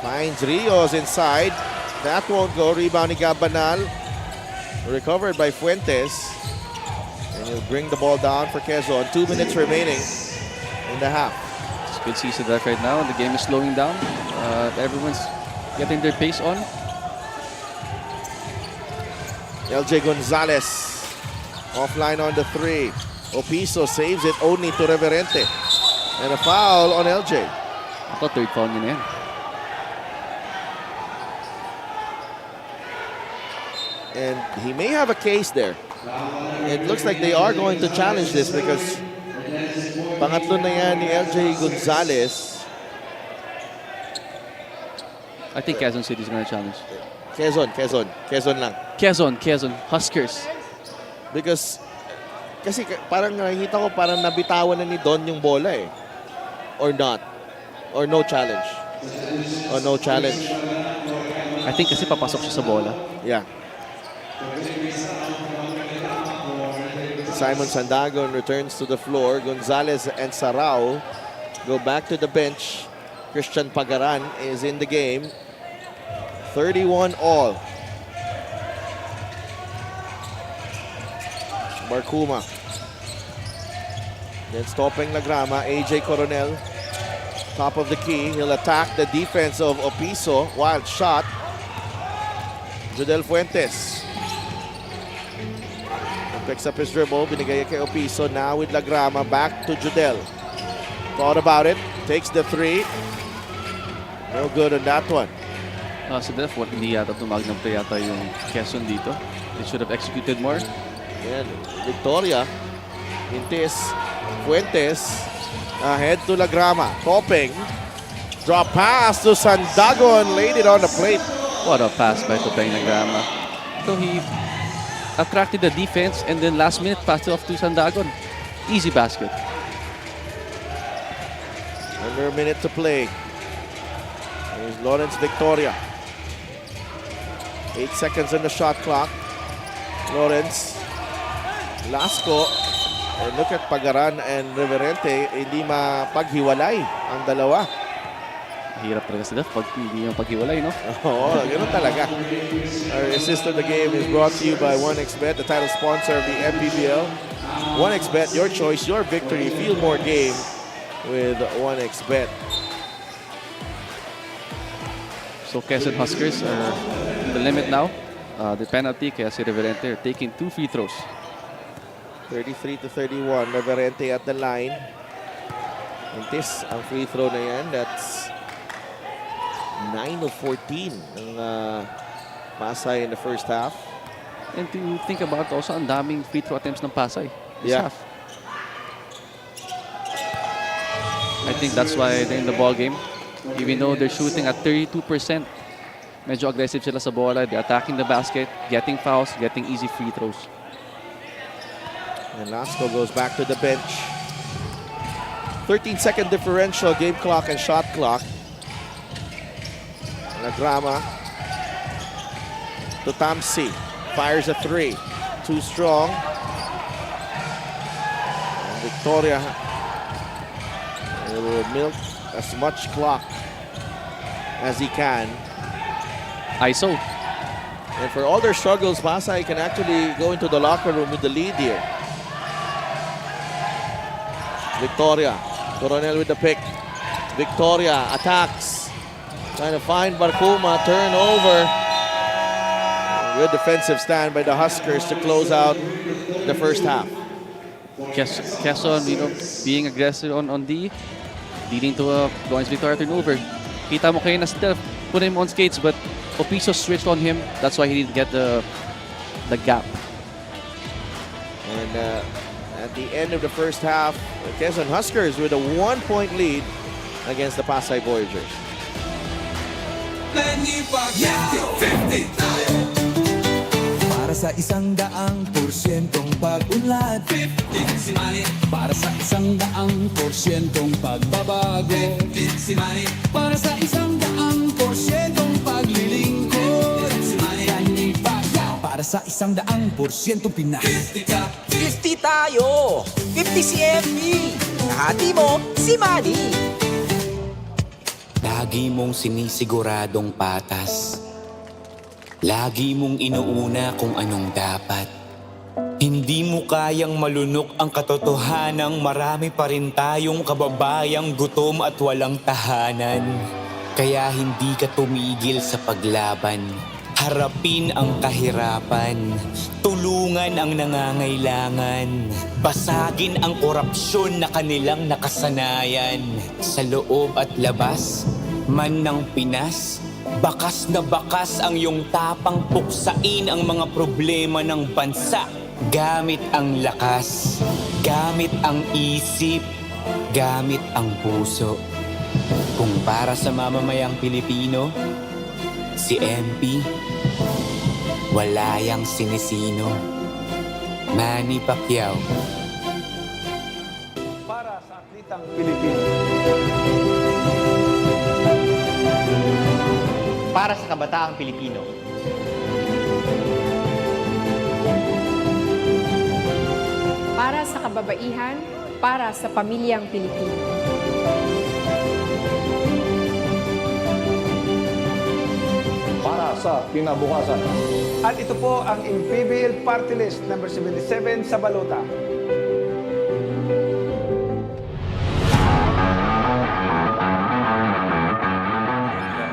Finds Rios inside. That won't go. Rebound ni Gabanal. Recovered by Fuentes. And he'll bring the ball down for Quezon. 2 minutes remaining in the half. It's a good season left right now. The game is slowing down. Everyone's getting their pace on. LJ Gonzalez offline on the three. Opiso saves it only to Reverente. And a foul on LJ. Ako, third foul niya na yan. And he may have a case there. It looks like they are going to challenge this because pangatlo na yan ni LJ Gonzalez. I think Quezon City is going to challenge. Quezon lang. Quezon, Huskers. Because kasi parang nakikita ko parang nabitawan na ni Don yung bola eh. Or not. Or no challenge. Or no challenge. I think kasi papasok siya sa bola. Yeah. Simon Sandagon returns to the floor. Gonzalez and Sarao go back to the bench. Christian Pagaran is in the game. 31 all. Barcuma. Then stopping Lagrama. AJ Coronel. Top of the key. He'll attack the defense of Opiso. Wild shot. Judel Fuentes. Picks up his dribble. Binigay kay Opiso. Now with Lagrama. Back to Judel. Thought about it. Takes the three. No good on that one. So therefore, hindi yata tumag ng play yata yung Quezon dito. They should have executed more. Yan. Victoria. Intis. Fuentes. Ahead to Lagrama. Topping. Drop pass to Sandagon. Laid it on the plate. What a pass by Topeng Lagrama. So attracted the defense, and then last minute passed it off to Sandagon. Easy basket. Under a minute to play. Here's Lawrence Victoria. 8 seconds on the shot clock. Lawrence. Lasco. And look at Pagaran and Reverente. Hindi mapaghiwalay ang dalawa. Hirap talaga sila pag hindi yung paghiwalay, no? Oo, ganun talaga. Our assist of the game is brought to you by 1xBet, the title sponsor of the MPBL. 1xBet, your choice, your victory. Feel more game with 1xBet. So Quezon Huskers are in the limit now. The penalty, kaya si Reverente are taking 2 free throws. 33-31, Reverente at the line. Intis ang free throw na yan. That's 9 of 14 ng Pasay in the first half. And to think about also, ang daming free throw attempts ng Pasay this Yeah. half. I think that's why they're in the ball game. Even though they're shooting at 32%, medyo aggressive sila sa bola. They're attacking the basket, getting fouls, getting easy free throws. And Lasco goes back to the bench. 13-second differential, game clock and shot clock. Nagrama to Tamsi. Fires a 3. Too strong. And Victoria will milk as much clock as he can. ISO. And for all their struggles, Pasay can actually go into the locker room with the lead here. Victoria. Coronel with the pick. Victoria attacks. Trying to find Barcuma. Turnover. Good defensive stand by the Huskers to close out the first half. Quezon, being aggressive on D, leading to a Lawrence Victoria turnover. Kita mo kayo na Steph put him on skates, but Opiso switched on him. That's why he didn't get the gap. And at the end of the first half, the Quezon Huskers with a 1-point lead against the Pasay Voyagers. Para sa 100% pag-unlad, 15 si Manny. Para sa 100% pagbabago, 15 si Manny. Para sa 100% paglilingkod, 15 si Manny. Para sa 100% Pinas, 50 tayo! 50 si MB! Kahati mo, si Manny! Lagi mong sinisiguradong patas. Lagi mong inuuna kung anong dapat. Hindi mo kayang malunok ang katotohanang marami pa rin tayong kababayang gutom at walang tahanan. Kaya hindi ka tumigil sa paglaban. Harapin ang kahirapan. Tulungan ang nangangailangan. Basagin ang korupsyon na kanilang nakasanayan. Sa loob at labas, man ng Pinas, bakas na bakas ang iyong tapang puksain ang mga problema ng bansa. Gamit ang lakas, gamit ang isip, gamit ang puso. Kung para sa mamamayang Pilipino, si MP, wala yang sinisino. Manny Pacquiao. Para sa atlitang Pilipino. Para sa kabataang Pilipino. Para sa kababaihan, para sa pamilyang Pilipino. Para sa kinabukasan. At ito po ang MPBL Party List number 77 sa balota.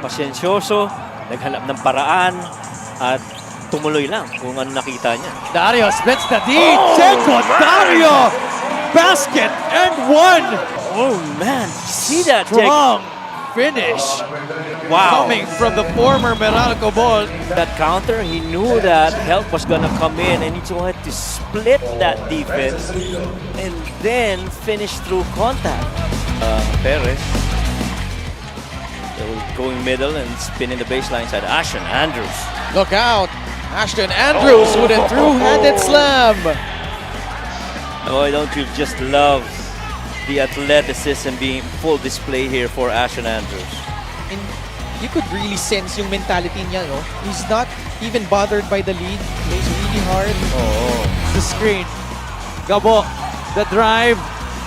Pasensyoso, naghanap ng paraan, at tumuloy lang kung ano nakita niya. Dario splits the D. Checo Dario! Basket and one! Oh man, see that? Strong finish. Wow. Coming from the former Meralco ball. That counter, he knew that help was gonna come in and he wanted to split that defense and then finish through contact. Perez going middle and spinning the baseline side. Ashton Andrews. Look out. Ashton Andrews with a through-handed slam. Oh, don't you just love the athleticism being full display here for Ashton Andrews? And you could really sense yung mentality niya, no? He's not even bothered by the lead. Plays really hard. Oh. The screen. Gabo, the drive,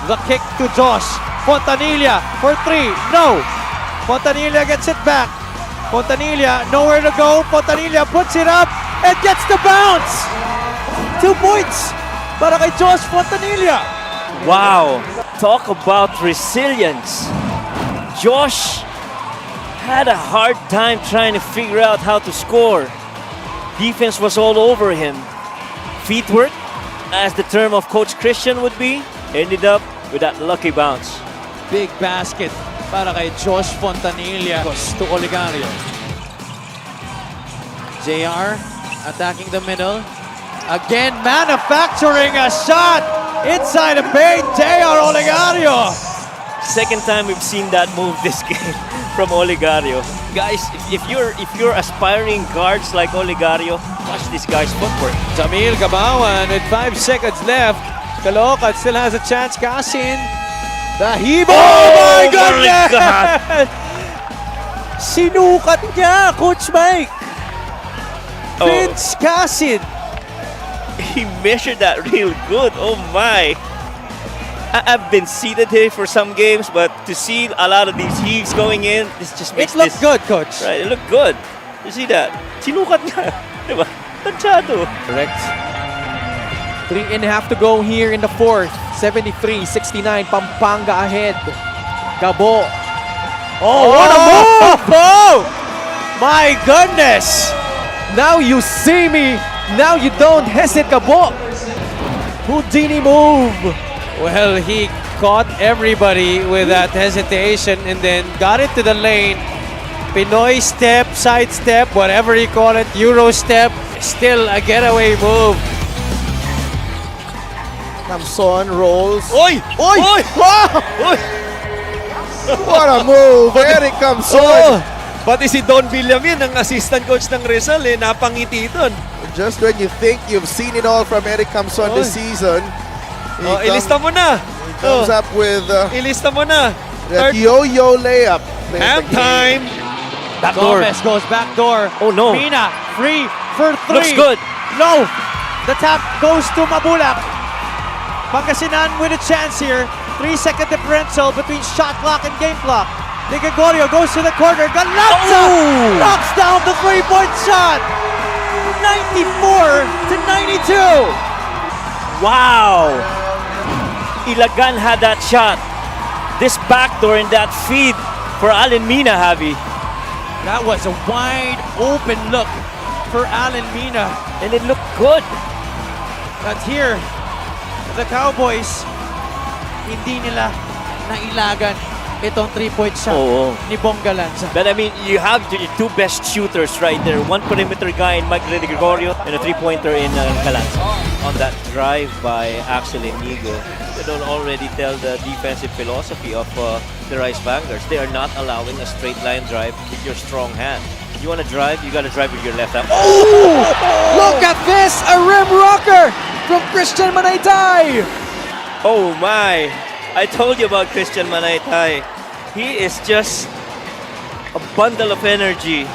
the kick to Josh. Fontanilla for 3. No! Fontanilla gets it back. Fontanilla, nowhere to go. Fontanilla puts it up and gets the bounce. 2 points para kay Josh Fontanilla. Wow! Talk about resilience. Josh had a hard time trying to figure out how to score. Defense was all over him. Feet work, as the term of Coach Christian would be, ended up with that lucky bounce. Big basket para kay Josh Fontanilla to Oligario. JR attacking the middle. Again, manufacturing a shot inside the paint. JR Oligario. Second time we've seen that move this game from Oligario. Guys, if you're aspiring guards like Oligario, watch this guy's footwork. Jamil Gabawan with 5 seconds left. Caloocan still has a chance. Casin. The heave. Oh my goodness! God. Sinukat niya, Coach Mike. Oh. Vince Casin. He measured that real good. Oh my. I've been seated here for some games, but to see a lot of these heaves going in, this just makes It looked good, Coach. Right, it looked good. You see that? Sinukat niya. Diba? Tansyado. Correct. 3.5 to go here in the fourth. 73-69, Pampanga ahead. Gabo. Oh, what a move! Oh! My goodness! Now you see me. Now you don't hesitate, Gabo. Houdini move. Well, he caught everybody with that hesitation and then got it to the lane. Pinoy step, side step, whatever you call it, Euro step. Still a getaway move. Kamson rolls. Oy! Oy! Oy! Wow! What a move! Eric Kamson! Oh, pati si Don Villamin, ang assistant coach ng Rizal, napangiti doon. Just when you think you've seen it all from Eric Kamson this season, Ilista mo na. he comes up with Ilista mo na. that yo-yo layup. Half time. Backdoor. Gomez goes backdoor. Oh no. Mina, free for 3. Looks good. No. The tap goes to Mabulak. Pangasinan with a chance here. 3-second differential between shot clock and game clock. De Gregorio goes to the corner. Galanza knocks down the 3-point shot. 94-92. Wow! Ilagan had that shot. This backdoor and that feed for Allen Mina, Javi. That was a wide open look for Allen Mina. And it looked good. But here, the Cowboys, hindi nila nailagan itong 3-point shot ni Bong Galanza. But I mean, you have your two best shooters right there. One perimeter guy in Mike De Gregorio and a three-pointer in Galanza. On that drive by Axel Inigo, they don't already tell the defensive philosophy of the Rice Vanguards. They are not allowing a straight line drive with your strong hand. You want to drive, you got to drive with your left hand. Oh! Look at this! A rim rocker from Christian Manaytay! Oh my! I told you about Christian Manaytay. He is just a bundle of energy.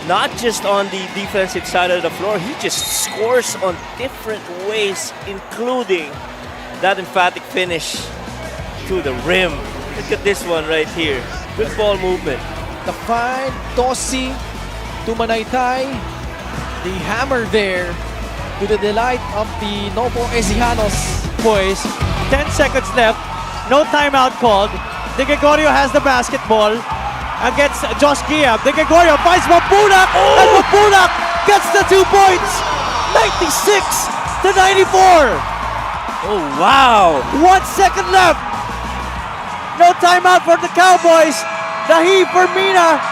Not just on the defensive side of the floor, he just scores on different ways, including that emphatic finish to the rim. Look at this one right here. Good ball movement. The fine Tossi to Manaytay. The hammer there to the delight of the Novo Ezijanos boys. 10 seconds left. No timeout called. De Gregorio has the basketball against Josh Giab. De Gregorio finds Mabulak, and Mabulak gets the 2 points. 96-94. Oh, wow. 1 second left. No timeout for the Cowboys. The heat for Mina.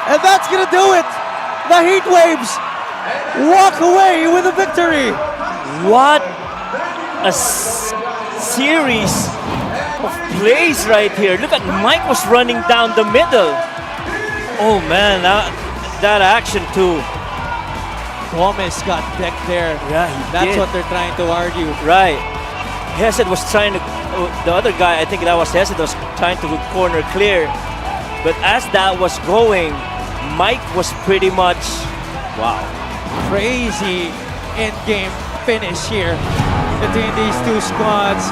And that's going to do it. The Heat Waves walk away with a victory. What a series of plays right here. Look at Mike was running down the middle. Oh man, that action too. Gomez got decked there. Yeah, he That's did. what they're trying to argue. Right. Hesed was trying to, the other guy, I think that was Hesed, was trying to corner clear. But as that was going, Mike was pretty much, wow. Crazy in-game finish here between these two squads.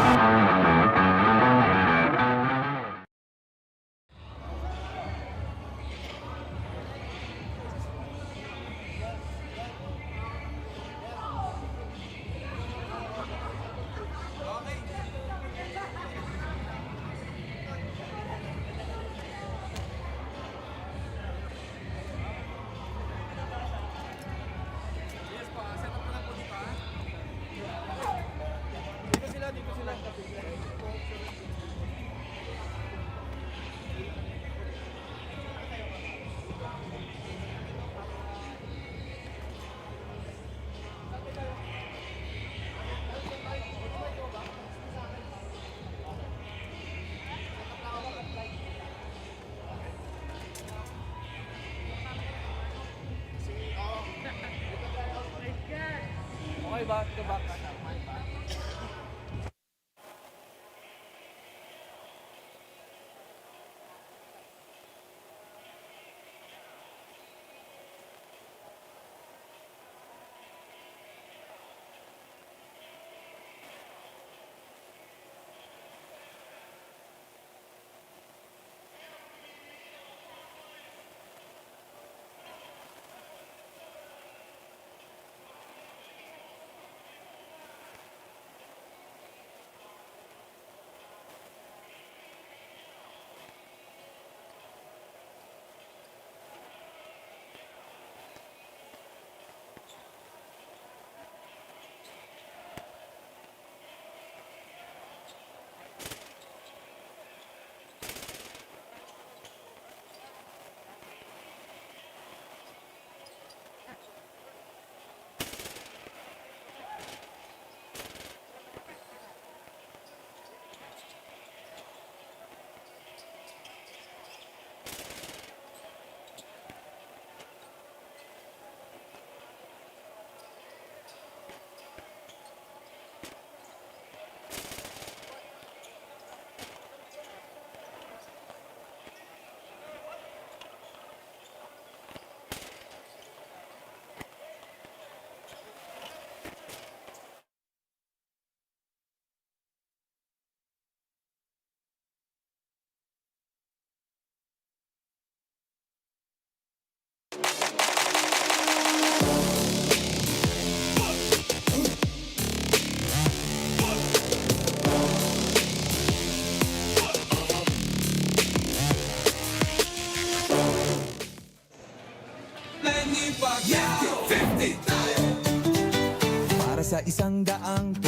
Para sa 100%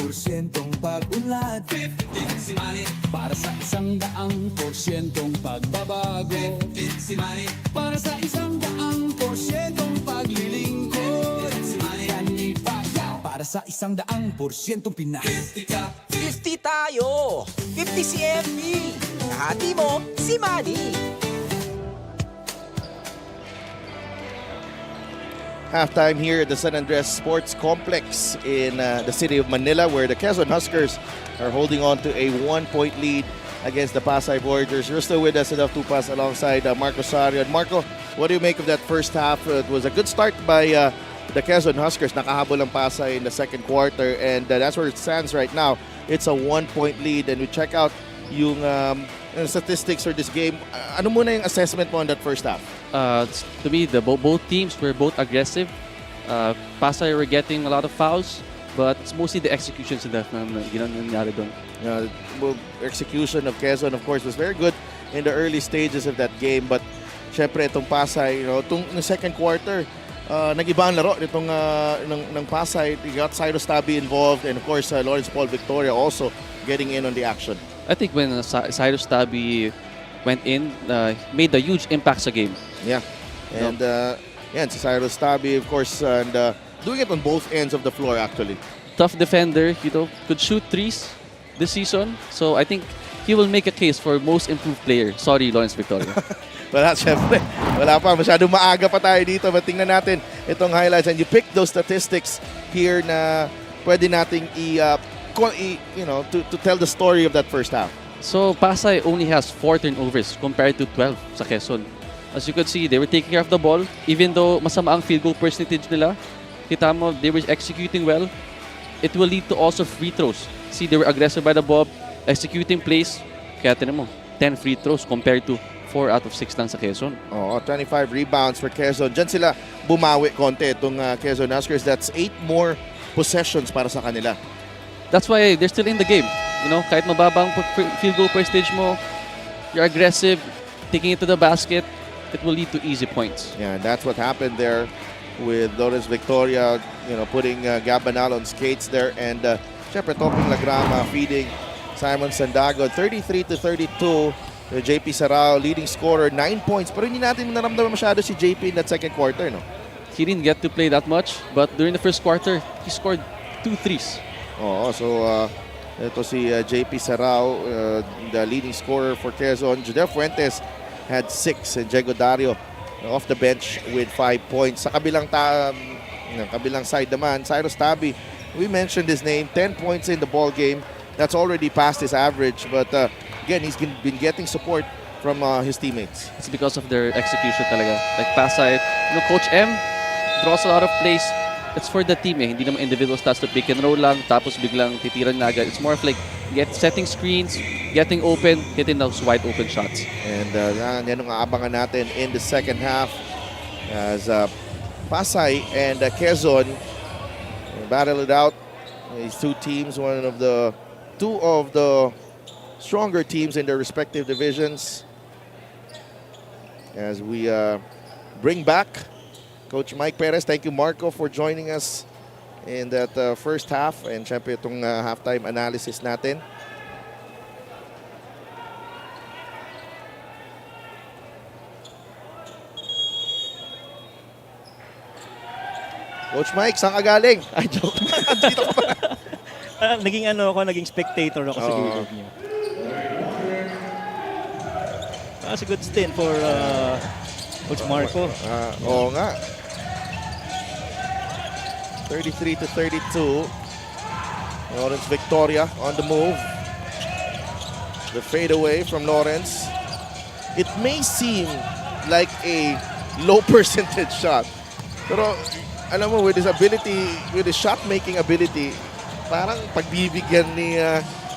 pag-unlad, 15 si Manny. Para sa 100% pagbabago, 15 si Manny. Para sa 100% paglilingkod, 15 si Manny. Kanipaya. Para sa 100% Pinas, 50 ka. 50 tayo! 50 si MB! Kahati mo, si Manny! Halftime here at the San Andres Sports Complex in the city of Manila, where the Quezon Huskers are holding on to a 1-point lead against the Pasay Warriors. You're still with us enough to pass alongside Marco Sario. And Marco, what do you make of that first half? It was a good start by the Quezon Huskers. Nakahabol ang Pasay in the second quarter, and that's where it stands right now. It's a 1-point lead, and we check out yung statistics for this game. Ano muna yung assessment mo on that first half? To me, both teams were both aggressive. Pasay were getting a lot of fouls, but it's mostly the executions na nangyari doon. Execution of Quezon, of course, was very good in the early stages of that game. But syempre, itong Pasay, itong second quarter, nag-iba ang laro nitong ng Pasay. You got Cyrus Tabi involved, and of course, Lawrence Paul Victoria also getting in on the action. I think when Cyrus Tabi went in, made a huge impact sa game. Yeah. And si Cyrus Tabi, of course, and doing it on both ends of the floor, actually. Tough defender, could shoot threes this season. So I think he will make a case for most improved player. Sorry, Lawrence Victoria. Wala, syempre. Wala pa. Masyadong maaga pa tayo dito. But tingnan natin itong highlights and you pick those statistics here na pwede nating to tell the story of that first half. So Pasay only has 4 turnovers compared to 12 sa Quezon. As you could see, they were taking care of the ball. Even though masama ang field goal percentage nila, kita mo, they were executing well. It will lead to also free throws. See, they were aggressive by the ball, executing plays. Kaya tinan mo, 10 free throws compared to 4 out of 6 lang sa Quezon. 25 rebounds for Quezon. Diyan sila bumawi konti itong Quezon Huskers. That's 8 more possessions para sa kanila. That's why they're still in the game. You know, kahit mababang field goal percentage mo, you're aggressive, taking it to the basket, it will lead to easy points. Yeah, that's what happened there with Lawrence Victoria, putting Gabanal on skates there, and syempre topping Lagrama, feeding Simon Sandago. 33-32. JP Sarao, leading scorer, 9 points. Pero hindi natin naramdaman masyado si JP in that second quarter, no? He didn't get to play that much, but during the first quarter, he scored 2 threes. So ito si JP Sarao, the leading scorer for Quezon. Judel Fuentes had 6, and Diego Dario off the bench with 5 points. Sa kabilang side naman, Cyrus Tabi, we mentioned his name, 10 points in the ball game. That's already past his average, but again, he's been getting support from his teammates. It's because of their execution talaga. Like Pasay, Coach M draws a lot of plays. It's for the team Hindi naman individual stats to pick and roll lang, tapos biglang titiran na agad. It's more of like setting screens, getting open, hitting those wide open shots. And yan ang aabangan natin in the second half as Pasay and Quezon battle it out. These two teams, two of the stronger teams in their respective divisions. As we bring back Coach Mike Perez. Thank you, Marco, for joining us in that first half. And syempre itong halftime analysis natin. Coach Mike, saan ka galing? Ay, joke. Dito ka ba? Naging spectator ako sa gilid niyo. That's a good stint for Coach Marco. Oo nga. 33-32. Lawrence Victoria on the move. The fadeaway from Lawrence. It may seem like a low percentage shot. Pero alam mo, with his shot-making ability, parang pagbibigyan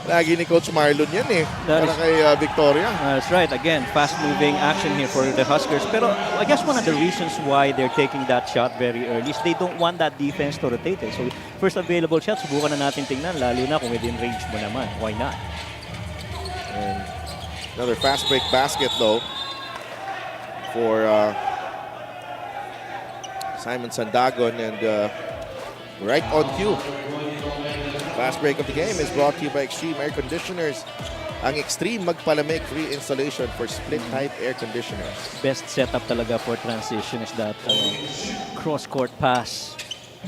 lagi ni Coach Marlon yan para kay Victoria. That's right. Again, fast-moving action here for the Huskers. Pero I guess one of the reasons why they're taking that shot very early is they don't want that defense to rotate it. So first available shot, subukan na natin tingnan, lalo na kung within range mo naman. Why not? And another fast break basket though for Simon Sandagon, and right on cue. Last break of the game is brought to you by Extreme Air Conditioners. Ang Extreme magpalamig, free installation for split-type air conditioners. Best setup talaga for transition is that cross-court pass.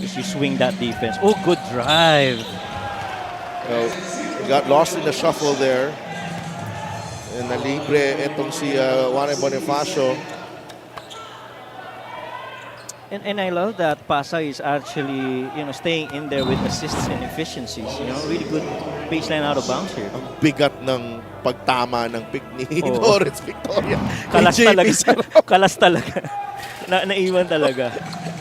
Just you swing that defense. Oh, good drive. He got lost in the shuffle there. And nalibre itong si Juan Bonifacio. And I love that Pasay is actually, staying in there with assists and efficiencies. Really good baseline out of bounds here. Ang bigat ng pagtama ng pick ni Lawrence Victoria. Kalas talaga. Kalas talaga. Naiwan talaga.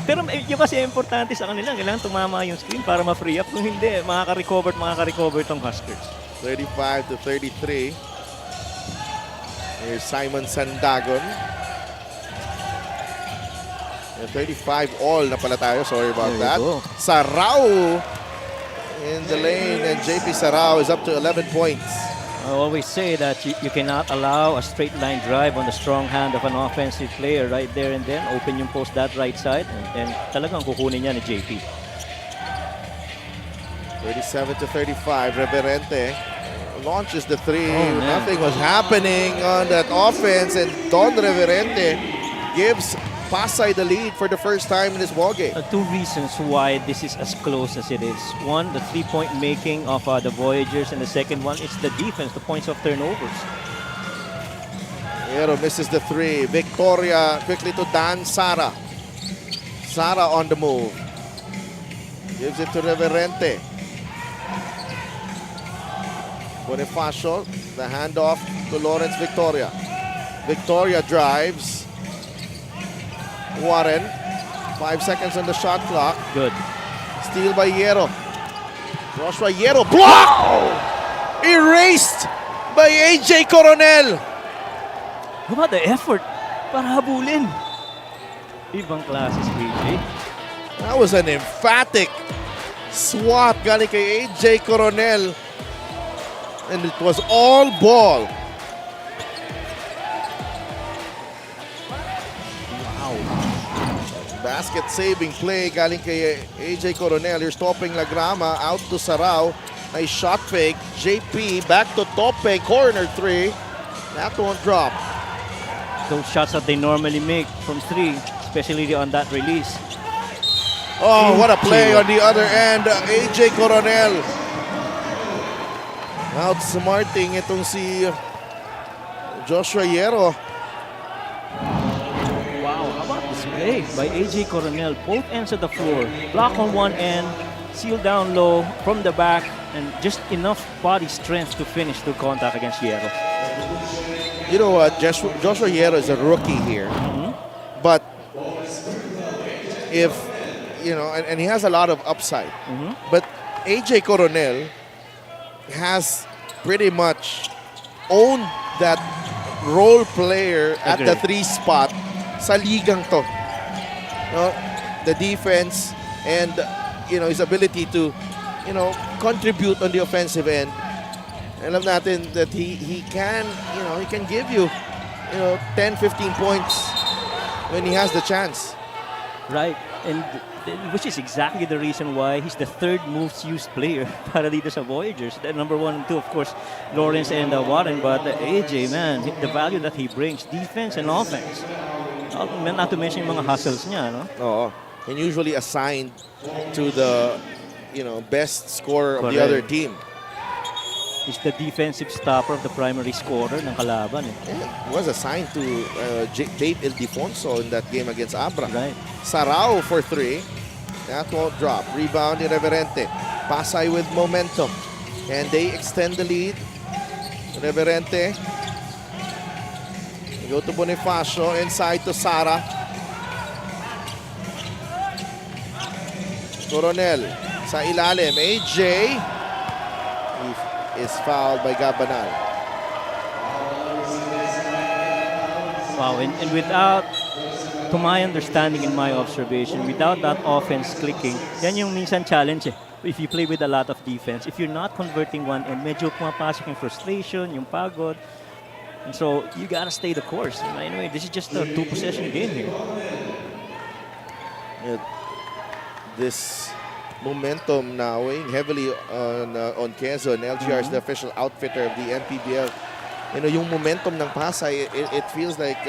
Pero yung kasi importante sa kanila, kailangan tumama yung screen para ma-free up. Kung hindi, makaka-recover tong Huskers. 35-33. Here's Simon Sandagon. 35 all na pala tayo. Sorry about that. Sarao in the lane, and JP Sarao is up to 11 points. I always say that you cannot allow a straight line drive on the strong hand of an offensive player right there and then. Open yung post that right side, and talagang kukunin niya ni JP. 37-35. Reverente launches the three. Nothing was happening on that offense, and Don Reverente gives Pasay the lead for the first time in this ballgame. Two reasons why this is as close as it is. One, the three-point making of the Voyagers, and the second one, it's the defense, the points of turnovers. Pero misses the three. Victoria quickly to Dan Sara. Sara on the move. Gives it to Reverente. Bonifacio, the handoff to Lawrence Victoria. Victoria drives. Warren, 5 seconds on the shot clock. Good. Steal by Hierro. Joshua Hierro, blocked! Erased by AJ Coronel. How about the effort para habulin? Ibang klase si AJ. That was an emphatic swat galing kay AJ Coronel. And it was all ball. Wow. Basket saving play galing kay AJ Coronel. You're stopping Lagrama out to Sarao. Nice shot fake. JP back to Tope. Corner three. That won't drop. Those shots that they normally make from 3, especially on that release. Oh, what a play on the other end. AJ Coronel. Outsmarting itong si Joshua Hierro. Wow, how about this play by AJ Coronel? Both ends of the floor. Block on one end, seal down low from the back, and just enough body strength to finish through contact against Hierro. You know what, Joshua Hierro is a rookie here. But if, you know, and he has a lot of upside. But AJ Coronel has pretty much owned that role player at the 3 spot sa ligang to. You know, the defense and, you know, his ability to, you know, contribute on the offensive end. Alam natin that he can, you know, he can give you, you know, 10, 15 points when he has the chance. Right, and which is exactly the reason why he's the 3rd most used player para dito sa Voyagers. The number 1 and 2, of course, Lawrence and Warren, but AJ, man, the value that he brings, defense and offense. Not to mention yung mga hustles niya, no? Oo. And usually assigned to the, you know, best scorer of the other team. He's the defensive stopper of the primary scorer ng kalaban. Was assigned to Jade Ildefonso in that game against Abra. Right. Sarao for 3. That won't drop. Rebound Irreverente. Pasay with momentum. And they extend the lead. Irreverente. Go to Bonifacio. Inside to Sara. Coronel. Sa ilalim. AJ. Is fouled by Gabanal. Wow, and without, to my understanding and my observation, without that offense clicking, yan yung minsan challenge eh. If you play with a lot of defense, if you're not converting one and medyo pumapasok yung frustration, yung pagod, and so you gotta stay the course. And anyway, this is just a 2-possession game here. This momentum now weighing heavily on Quezon. LGR is the official outfitter of the MPBL. You know, yung momentum ng Pasay, it feels like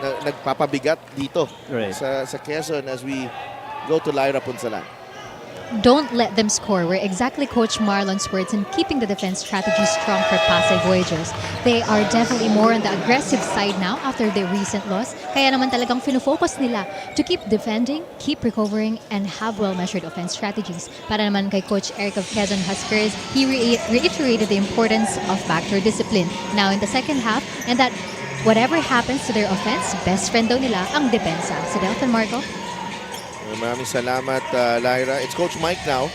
nagpapabigat dito sa Quezon as we go to Lyra Punsalan. Don't let them score were exactly Coach Marlon's words in keeping the defense strategy strong for Pasay Voyagers. They are definitely more on the aggressive side now after their recent loss. Kaya naman talagang fino-focus nila to keep defending, keep recovering, and have well-measured offense strategies. Para naman kay Coach Eric of Quezon Huskers, he reiterated the importance of backdoor discipline now in the second half, and that whatever happens to their offense, best friend daw nila ang depensa. Si Delton Marco. Maraming salamat, Lyra. It's Coach Mike now.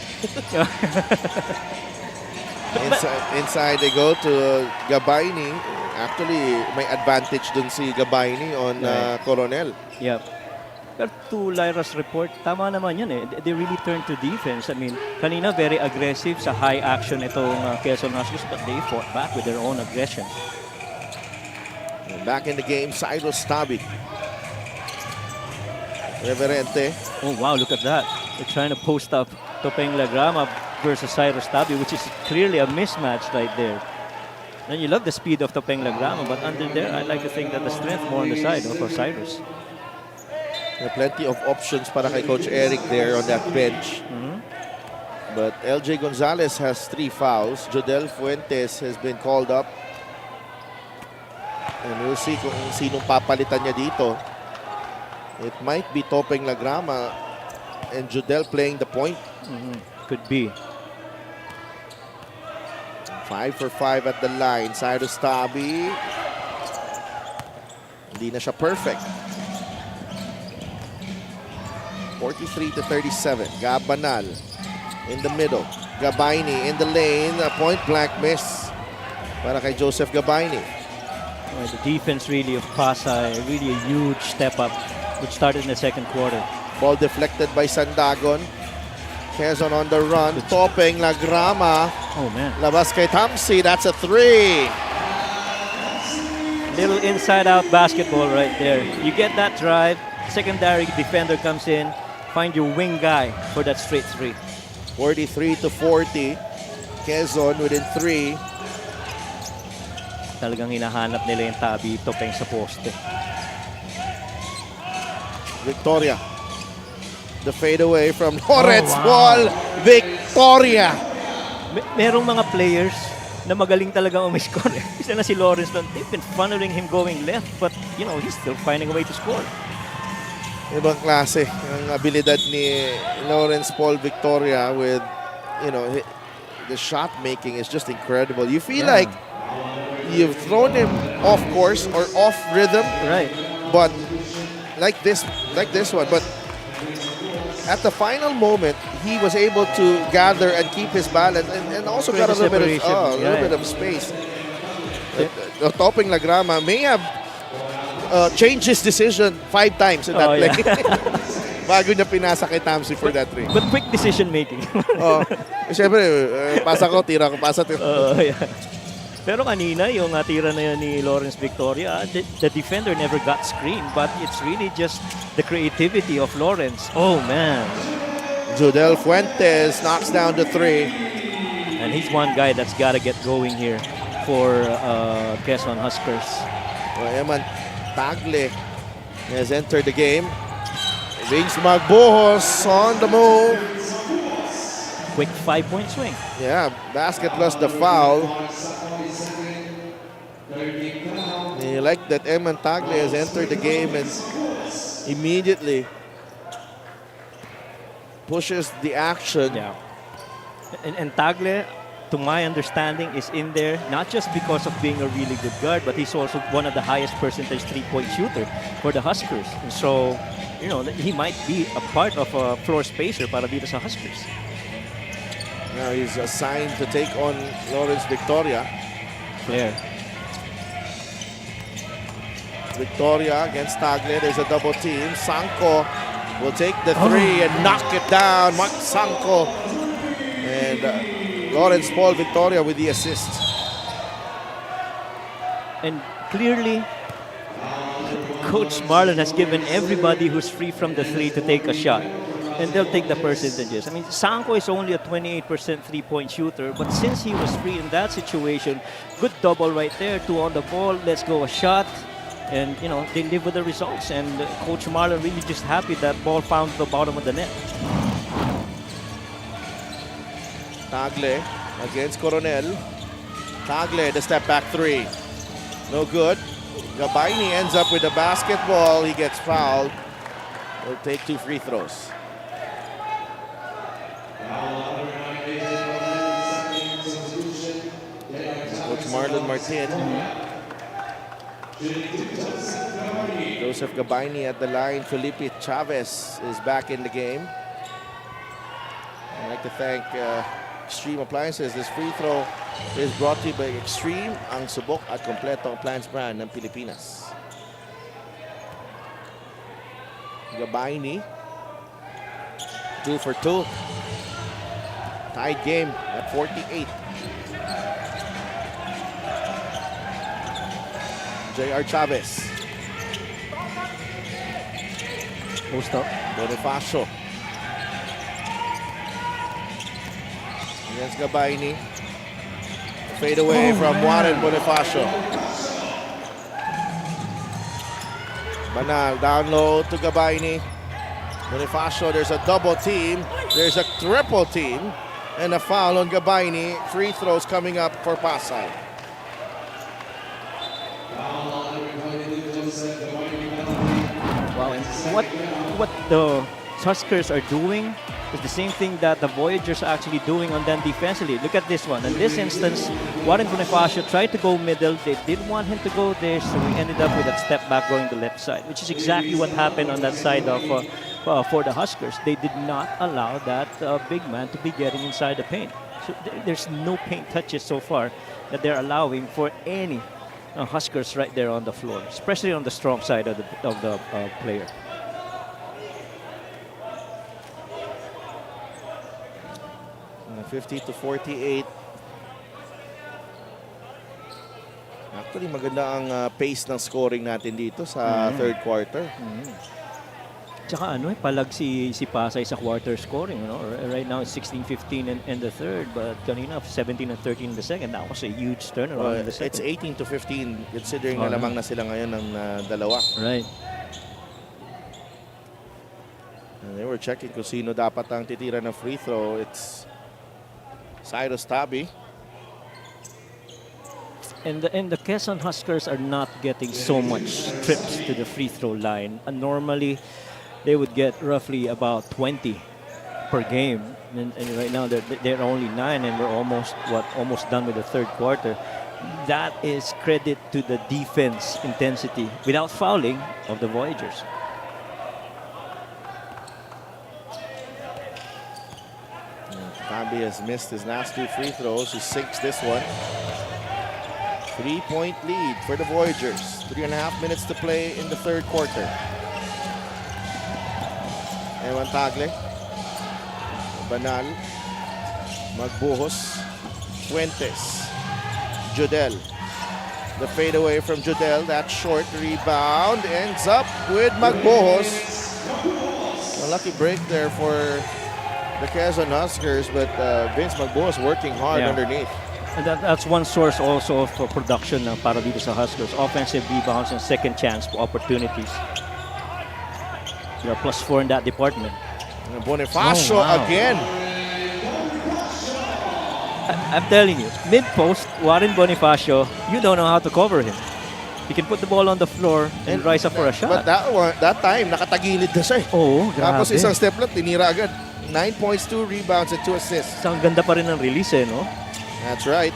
Inside they go to Gabayni. Actually, may advantage dun si Gabayni on Coronel. Yep. But to Lyra's report, tama naman yun eh. They really turned to defense. I mean, kanina very aggressive sa high action itong Quezon Huskers, but they fought back with their own aggression. And back in the game, Cyrus Stabig. Reverente. Oh wow, look at that. They're trying to post up Topeng Lagrama versus Cyrus Tabi, which is clearly a mismatch right there. And you love the speed of Topeng Lagrama, but under there, I like to think that the strength more on the side for Cyrus. There are plenty of options para kay Coach Eric there on that bench. But LJ Gonzalez has 3 fouls. Jodel Fuentes has been called up. And we'll see kung sinong papalitan niya dito. It might be Topeng Lagrama and Judel playing the point. Could be. 5 for 5 at the line. Cyrus Tabi. Hindi na siya perfect. 43 to 37. Gabanal in the middle. Gabayni in the lane. A point blank miss para kay Joseph Gabayni. The defense really of Pasay, really a huge step up, which started in the second quarter. Ball deflected by Sandagon. Quezon on the run. Topeng Lagrama. Oh man. Labas kay Tamsi. That's a 3. Little inside-out basketball right there. You get that drive, secondary defender comes in, find your wing guy for that straight 3. 43 to 40. Quezon within 3. Talagang hinahanap nila yung Tabi Topeng sa poste. Victoria. The fadeaway from Lawrence wow. Ball. Victoria. Merong mga players na magaling talaga umiscore. Isa na si Lawrence lang. They've been funneling him going left, but you know, he's still finding a way to score. Ibang klase ang abilidad ni Lawrence Paul Victoria with, you know, the shot making is just incredible. You feel like you've thrown him off course or off rhythm. Right. But like this one, but at the final moment, he was able to gather and keep his balance and also got a little bit of space. Topeng Lagrama may have changed his decision 5 times in that play. Bago niya pinasa kay Tamsi for that 3. But quick decision making. Siyempre, pasa ko, tira ko, pasa, tira. Pero kanina, yung tira na yan ni Lawrence Victoria, the defender never got screened, but it's really just the creativity of Lawrence. Oh, man. Judel Fuentes knocks down the 3. And he's one guy that's got to get going here for Quezon Huskers. Eman Tagle has entered the game. Vince Magbuhos on the move. Quick 5-point swing. Yeah, basket plus the foul. You like that Eman Tagle has entered the game and immediately pushes the action. Yeah. And Tagle, to my understanding, is in there not just because of being a really good guard, but he's also one of the highest percentage 3-point shooter for the Huskers. And so, you know, he might be a part of a floor spacer para dito sa Huskers. Now he's assigned to take on Lawrence Victoria. There. Victoria against Tagle. There's a double team. Sanko will take the 3 and knock it down. Mark Sanko. And Lawrence Paul Victoria with the assist. And clearly, Coach Marlon has given everybody who's free from the 3 to take a shot. And they'll take the percentages. I mean, Sanko is only a 28% 3-point shooter, but since he was free in that situation, good double right there, 2 on the ball, let's go a shot. And, you know, they live with the results. And Coach Marlon really just happy that ball found the bottom of the net. Tagle against Coronel. Tagle, the step back 3. No good. Gabayni ends up with the basketball. He gets fouled. He'll take 2 free throws. Coach Marlon Martin. Joseph Gabayni at the line. Felipe Chavez is back in the game. I'd like to thank Extreme Appliances. This free throw is brought to you by Extreme, ang subok at kompletong appliance brand ng Pilipinas. Gabayni, 2 for 2. Tied game at 48. J.R. Chavez. Post up. Bonifacio. Against Gabayni. Fade away from Warren Bonifacio. Banal down low to Gabayni. Bonifacio, there's a double team. There's a triple team. And a foul on Gabayni. Free throws coming up for Pasay. Wow, and what the Huskers are doing is the same thing that the Voyagers are actually doing on them defensively. Look at this one. In this instance, Warren Bonifacio tried to go middle. They didn't want him to go there, so we ended up with that step back going to left side, which is exactly what happened on that side of for the Huskers. They did not allow that big man to be getting inside the paint. So there's no paint touches so far that they're allowing for any Huskers right there on the floor, especially on the strong side of the player. 50 to 48. Actually, maganda ang pace ng scoring natin dito sa third quarter. Tsaka palag si Pasay sa quarter scoring. Right now, it's 16-15 in the third, but kanina 17 and 13 in the second. That was a huge turnaround in the second. It's 18 to 15 considering na lamang na sila ngayon ng dalawa. Right. And they were checking kung sino dapat ang titira ng free throw. It's Cyrus Tabi. And the Quezon Huskers are not getting so much trips to the free throw line. And normally, they would get roughly about 20 per game. And right now, they're only 9, and we're almost done with the third quarter. That is credit to the defense intensity without fouling of the Voyagers. Tabi has missed his last 2 free throws. He sinks this one. 3-point lead for the Voyagers. 3.5 minutes to play in the third quarter. Ewan Tagle. Banal. Magbuhos. Fuentes. Jodel. The fadeaway from Jodel. That short rebound ends up with Magbuhos. A lucky break there for the Quezon Huskers, but Vince Magbuhos working hard underneath. And that's one source also of production para dito sa Huskers. Offensive rebounds and second chance opportunities. They're +4 in that department. And Bonifacio again. I'm telling you, mid-post, Warren Bonifacio, you don't know how to cover him. He can put the ball on the floor and rise up for a shot. But that time, nakatagilid na siya. Oo, grabe. Tapos isang step lang, tinira agad. 9 points, 2 rebounds, and 2 assists. Ang ganda pa rin ng release no? That's right.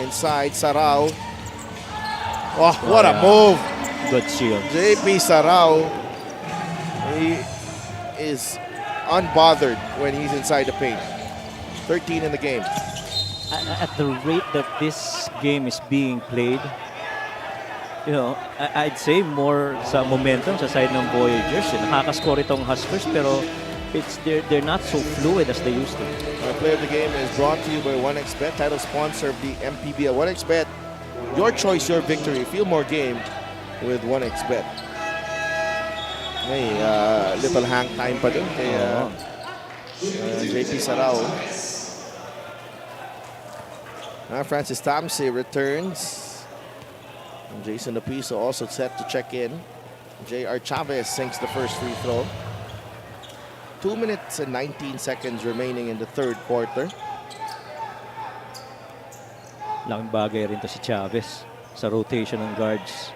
Inside, Sarao. Oh, what a move. Good shield. JP Sarao. He is unbothered when he's inside the paint. 13 in the game. At the rate that this game is being played, I'd say more sa momentum sa side ng Voyagers. Nakaka-score itong Huskers, pero they're not so fluid as they used to. Our play of the game is brought to you by 1xBet, title sponsor of the MPBL. 1xBet, your choice, your victory. Feel more game with 1xBet. May little hang time pa dun kay JP Sarao. Francis Tamsi returns. And Jason Apiso also set to check in. J.R. Chavez sinks the first free throw. 2 minutes and 19 seconds remaining in the third quarter. Laking bagay rin to si Chavez sa rotation ng guards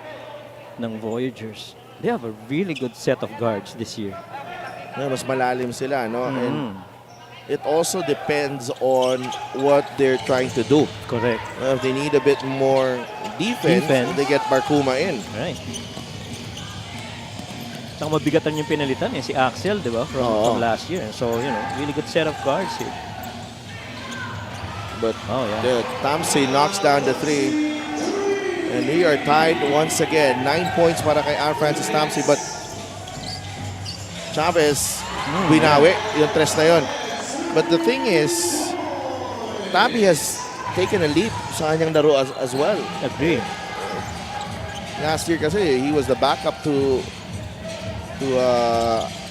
ng Voyagers. They have a really good set of guards this year. Mas malalim sila, no? And it also depends on what they're trying to do. Correct. If they need a bit more defense, they get Barkuma in. Right. Saka mabigatan yung pinalitan si Axel, di ba? From last year. So, really good set of guards here. But Tamsi knocks down the 3. And we are tied once again. 9 points para kay Francis Tamsi. But Chavez, binawi. Yung 3 na yun. But the thing is, Tabi has taken a leap sa kanyang laro as well. Agree. Last year kasi, he was the backup to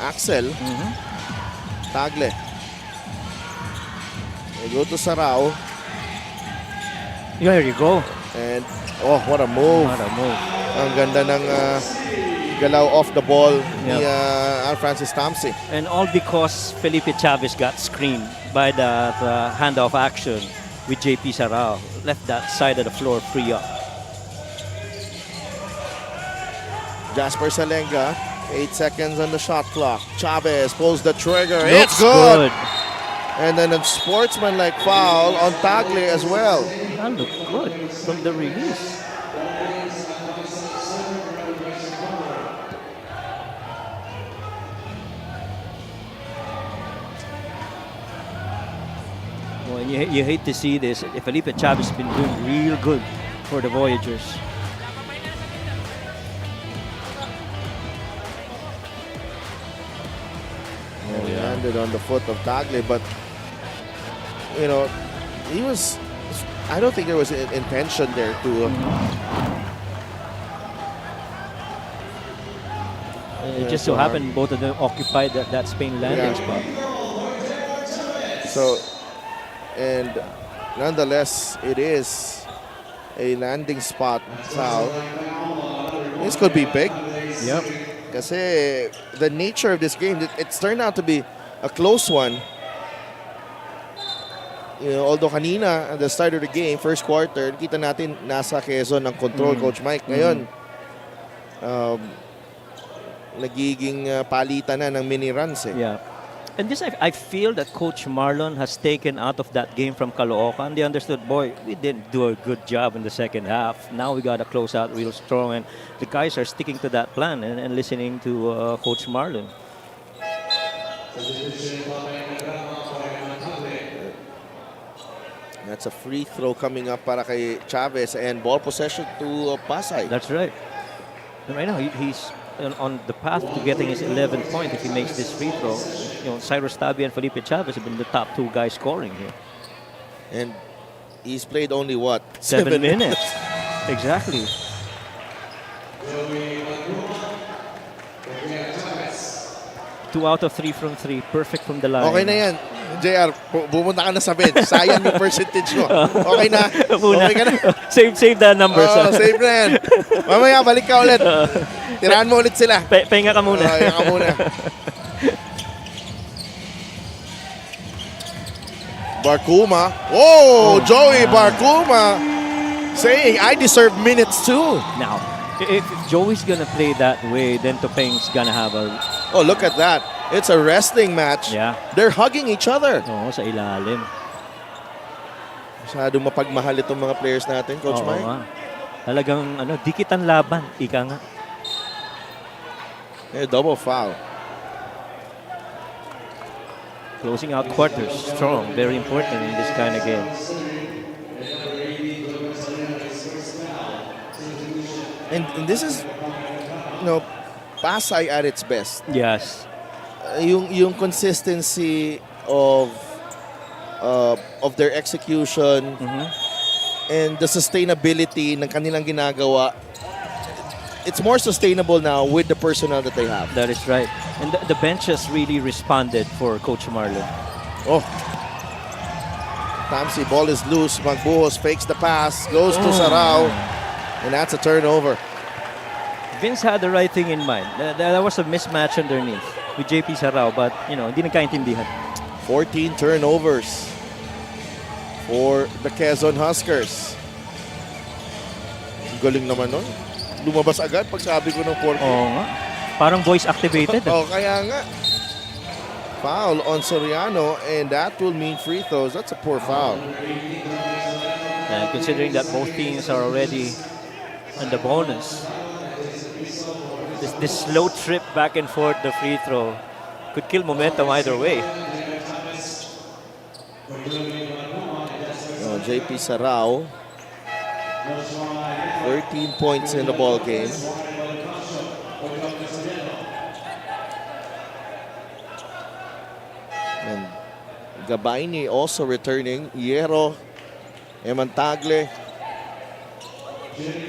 Axel. Tagle. They go to Sarao. There you go. And, what a move. What a move. Ang ganda ng galaw off the ball ni Francis Tamsi. And all because Felipe Chavez got screened by the handoff action with JP Sarao. Left that side of the floor free up. Jasper Salenga, 8 seconds on the shot clock. Chavez pulls the trigger. Looks It's good. good. And then a sportsman-like foul on Tagle as well. That looked good from the release. Well, and you hate to see this. Felipe Chavez has been doing real good for the Voyagers. And he landed on the foot of Tagle, but you know, he was. I don't think there was an intention there to. It just so happened both of them occupied that Spain landing spot. So, and nonetheless, it is a landing spot foul. This could be big. Yep. Kasi the nature of this game, it's turned out to be a close one. You know, although kanina, at the start of the game, first quarter, kita natin nasa Quezon ang control, Coach Mike. Ngayon, nagiging palitan na ng mini runs eh. Yeah. And this, I feel that Coach Marlon has taken out of that game from Caloocan. They understood, boy, we didn't do a good job in the second half. Now we got to close out real strong. And the guys are sticking to that plan and listening to Coach Marlon. That's a free throw coming up para kay Chavez and ball possession to Pasay. That's right. And right now, he's on the path to getting his 11th point if he makes this free throw. You know, Cyrus Tabi and Felipe Chavez have been the top two guys scoring here. And he's played only what? 7 minutes. Exactly. Two out of 3 from 3. Perfect from the line. Okay na yan. JR, bumunta ka na sa bench. Sayang yung percentage mo. Okay na. Okay ka na. Save the numbers. Save na yan. Mamaya, balik ka ulit. Tirahan mo ulit sila. Pahinga ka muna. Pahinga ka muna. Barcuma. Oh, Joey Barcuma saying, I deserve minutes too. Now, if Joey's gonna play that way, then Topeng's gonna have a... Oh, look at that. It's a wrestling match. Yeah. They're hugging each other. Oo, sa ilalim. Masyadong mapagmahal itong mga players natin, Coach Oo, Mike. nga. Talagang dikit ang laban. Ika nga. Double foul. Closing out quarters. Strong. Very important in this kind of game. And this is, Pasay at its best. Yes. Yung consistency of their execution and the sustainability ng kanilang ginagawa, it's more sustainable now with the personnel that they have. That is right. And the bench has really responded for Coach Marlon. Oh. Tamsi, ball is loose. Magbuhos fakes the pass, goes to Sarao, and that's a turnover. Vince had the right thing in mind. There was a mismatch underneath with JP Sarao, but, hindi nagkaintindihan. 14 turnovers for the Quezon Huskers. Galing naman nun. Lumabas agad pag sabi ko ng 14. Oo nga. Parang voice activated. Kaya nga. Foul on Soriano, and that will mean free throws. That's a poor foul. And considering that both teams are already on the bonus, this slow trip back and forth, the free throw, could kill momentum either way. JP Sarao, 13 points in the ball game. And Gabaini also returning. Hierro, Emantagle,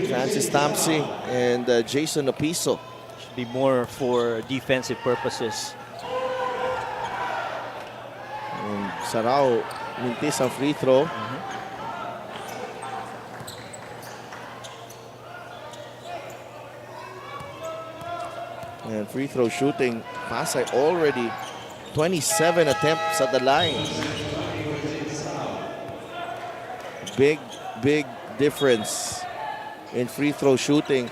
Francis Tamsi, and Jason Opiso. Should be more for defensive purposes. And Sarao mintis ang free throw. And free throw shooting, Pasay already 27 attempts at the line. Big difference in free throw shooting.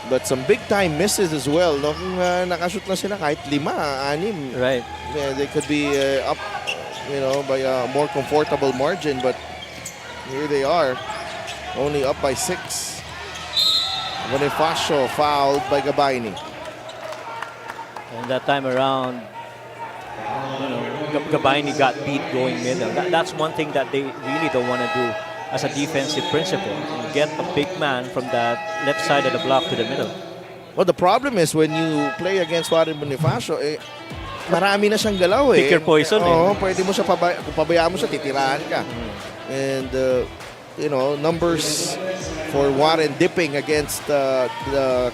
But some big time misses as well. No? Kung nakashoot na sila kahit 5, 6. Right. Yeah, they could be up, by a more comfortable margin. But here they are, only up by 6. Bonifacio fouled by Gabayni. And that time around, Gabayni got beat going middle. That's one thing that they really don't want to do as a defensive principle. Get a big man from that left side of the block to the middle. Well, the problem is when you play against Warren Bonifacio, marami na siyang galaw Pick your poison. Oo, pwede mo siya, kung pabayaan mo siya, titirahan ka. And, numbers for Warren dipping against the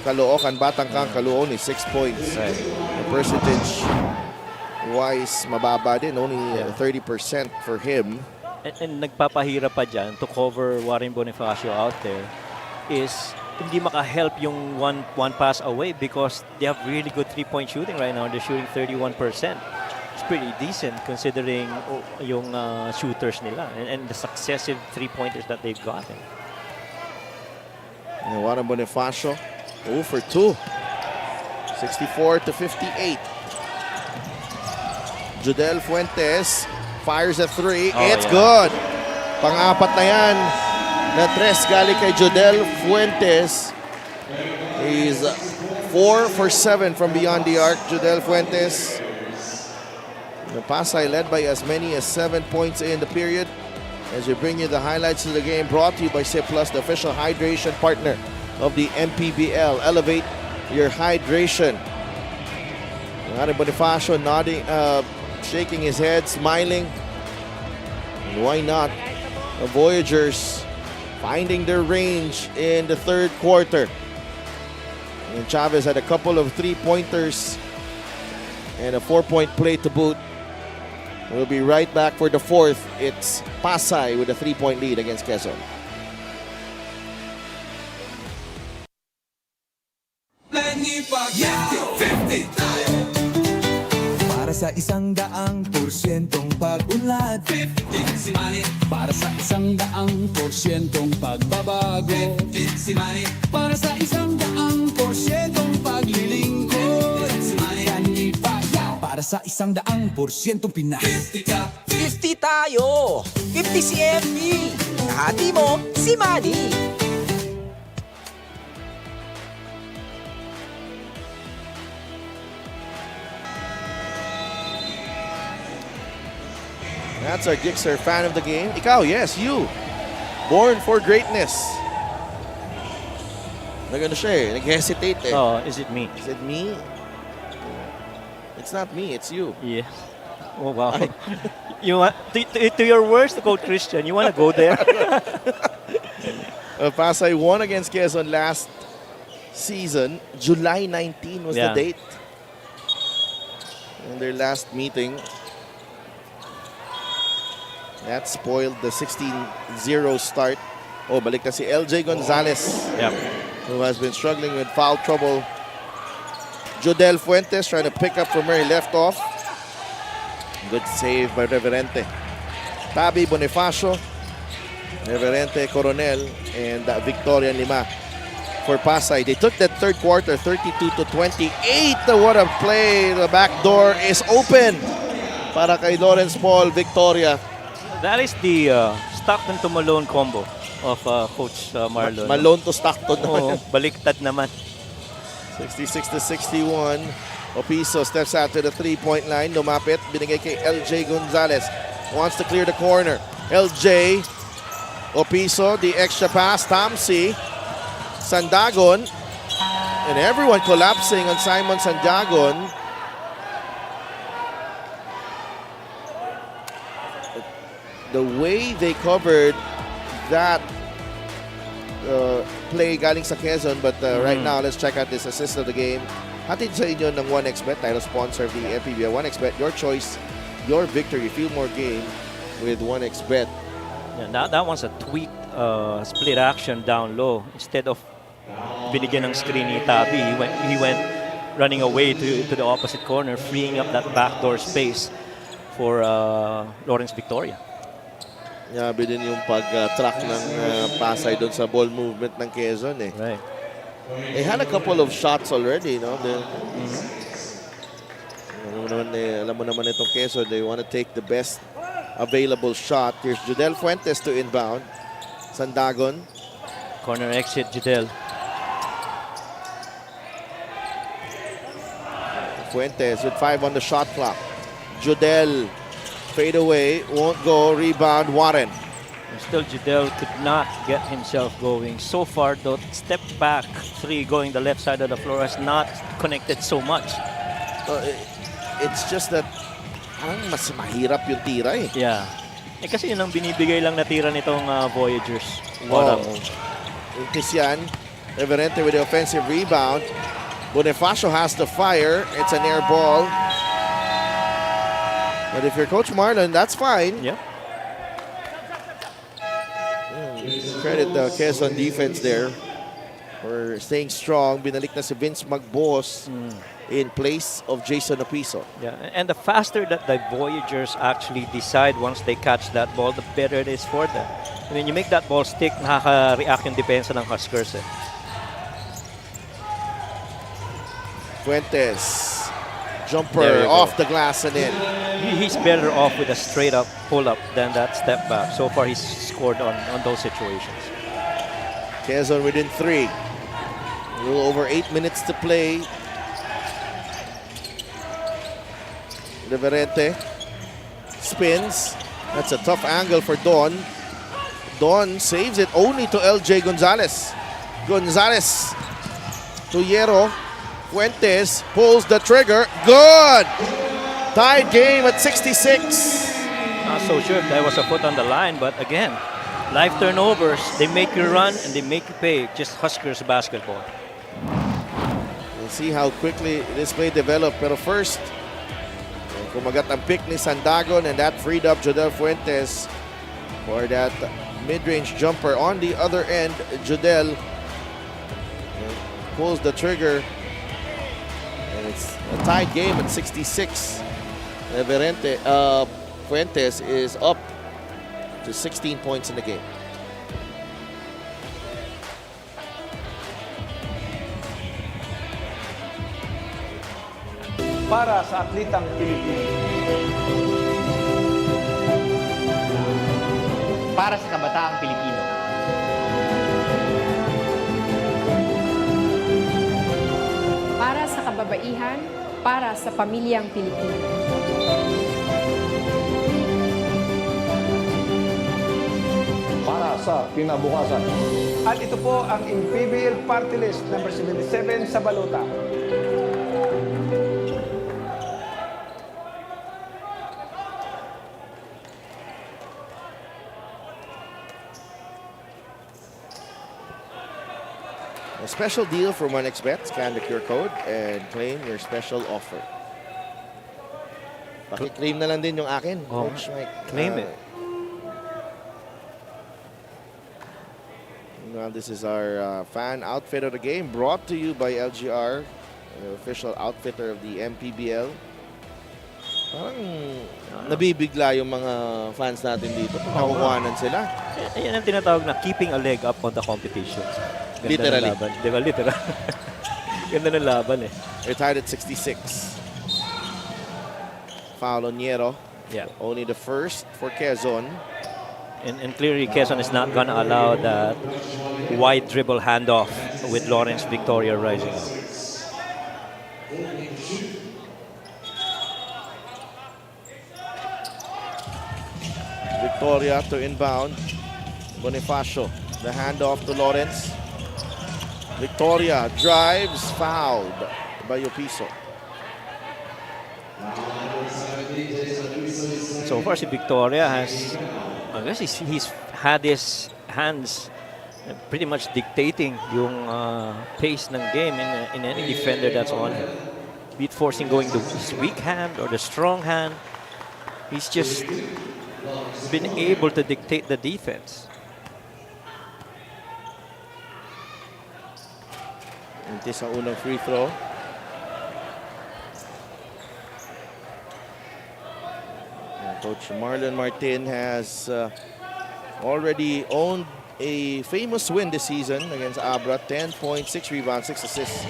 Caloocan, Batangang Caloocan is 6 points. Right. The percentage wise, mababa din, only 30% for him. And nagpapahirap pa dyan to cover Warren Bonifacio out there is hindi makahelp yung one pass away because they have really good three-point shooting right now. They're shooting 31%. It's pretty decent considering yung shooters nila and the successive three-pointers that they've gotten. And Warren Bonifacio, 0 for 2. 64-58. Judel Fuentes fires a 3. It's good. Pang-apat na yan na tres galing kay Judel Fuentes. He's 4 for 7 from beyond the arc. Judel Fuentes. The Pasay led by as many as 7 points in the period. As we bring you the highlights of the game, brought to you by Sip Plus, the official hydration partner of the MPBL. Elevate your hydration. Warren Bonifacio nodding, shaking his head, smiling. And why not? The Voyagers finding their range in the third quarter. And Chavez had a couple of three-pointers and a 4-point play to boot. We'll be right back for the fourth. It's Pasay with a 3-point lead against Quezon. Para sa 100% pag-unlad, 15 si Manny. Para sa 100% pagbabago, 15 si Manny. Para sa 100% paglilingkod, 15 si Manny. Para sa 100% Pinas, 50 ka. 50 tayo! 50 si MB! Kahati mo, si Manny! That's our Gixer fan of the game. Ikaw, yes, you. Born for greatness. Nagano siya eh, nag-hesitate eh. Oh, is it me? Is it me? It's not me, it's you. Yeah. Oh, wow. You want to your worst, Coach Christian, you want to go there? Pasay won against Quezon last season. July 19 was the date. In their last meeting. That spoiled the 16-0 start. Oh, balik na si LJ Gonzalez. Yep. Who has been struggling with foul trouble. Jodel Fuentes trying to pick up from where he left off. Good save by Reverente. Tabi Bonifacio, Reverente Coronel, and Victoria Lima for Pasay. They took that third quarter 32-28. What a play. The back door is open para kay Lawrence Paul Victoria. That is the Stockton to Malone combo of Coach Marlon. Malone to Stockton naman. Oh, baliktad naman. 66-61. Opiso steps out to the three-point line. Lumapit. Binigay kay LJ Gonzalez. Wants to clear the corner. LJ. Opiso. The extra pass. Tamsi. Sandagon. And everyone collapsing on Simon Sandagon. The way they covered that play galing sa Quezon, but right now, let's check out this assist of the game. Hatid sa inyo ng 1xBet, title sponsor of the MPBL. 1xBet, your choice, your victory. Feel more game with 1xBet. Yeah, that one's a tweaked split action down low. Instead of binigyan ng screen ni Tabi, he went running away to the opposite corner, freeing up that backdoor space for Lawrence Victoria. Yabi din yung pag-track ng Pasay doon sa ball movement ng Quezon eh. Right. They had a couple of shots already, you know. Alam mo naman itong Quezon, they want to take the best available shot. Here's Judel Fuentes to inbound. Sandagon. Corner exit, Judel. Fuentes with 5 on the shot clock. Judel, fade away, won't go. Rebound, Warren. And still, Judel could not get himself going. So far, the step back three going the left side of the floor has not connected so much. It's just that parang mas mahirap yung tira eh. Yeah. Kasi yun ang binibigay lang na tira nitong Voyagers. Impis yan. Reverente with the offensive rebound. Bonifacio has the fire. It's an air ball. But if you're Coach Marlon, that's fine. Yeah. Credit the Quezon defense there for staying strong. Binalik na si Vince Magbuhos in place of Jason Apiso. Yeah, and the faster that the Voyagers actually decide once they catch that ball, the better it is for them. When you make that ball stick, nakaka-react yung depensa ng Huskers. Fuentes, jumper off the glass and in. He's better off with a straight-up pull-up than that step back. So far, he's scored on those situations. Quezon within 3. A little over 8 minutes to play. Reverente spins. That's a tough angle for Don. Don saves it only to LJ Gonzalez. Gonzalez to Hierro. Fuentes pulls the trigger. Good! Tied game at 66. Not so sure if that was a foot on the line, but again, live turnovers, they make you run and they make you pay. Just Huskers basketball. We'll see how quickly this may develop. Pero first, kumagat ang pick ni Sandagon, and that freed up Jodel Fuentes for that mid-range jumper. On the other end, Jodel pulls the trigger, and it's a tied game at 66. Fuentes is up to 16 points in the game. Para sa atletang Pilipino. Para sa kabataang Pilipino. Para sa kababaihan, para sa pamilyang Pilipino. Para sa kinabukasan. At ito po ang MPBL Party List number 77 sa balota. A special deal for 1xBet. Scan the QR code and claim your special offer. Paki-claim na lang din yung akin, Coach Mike. Claim it. Well, this is our fan outfit of the game, brought to you by LGR, the official outfitter of the MPBL. Parang nabibigla yung mga fans natin dito pag nakukuhanan sila. Yan ang tinatawag na keeping a leg up on the competition. Ganda Literally. ng laban. Di ba? Literal. Ganda ng laban eh. They're tied at 66. Foul on Hierro. Yeah. Only the first for Quezon. And clearly, Quezon is not going to allow that wide dribble handoff with Lawrence Victoria rising up. Victoria to inbound. Bonifacio, the handoff to Lawrence. Victoria drives, fouled by Yopiso. So far, si Victoria has, I guess he's had his hands pretty much dictating yung pace ng game in any defender that's on him. Be it forcing going to his weak hand or the strong hand, he's just been able to dictate the defense. Ito ang unang free throw. Coach Marlon Martin has already owned a famous win this season against Abra. 10 points, 6 rebounds, 6 assists.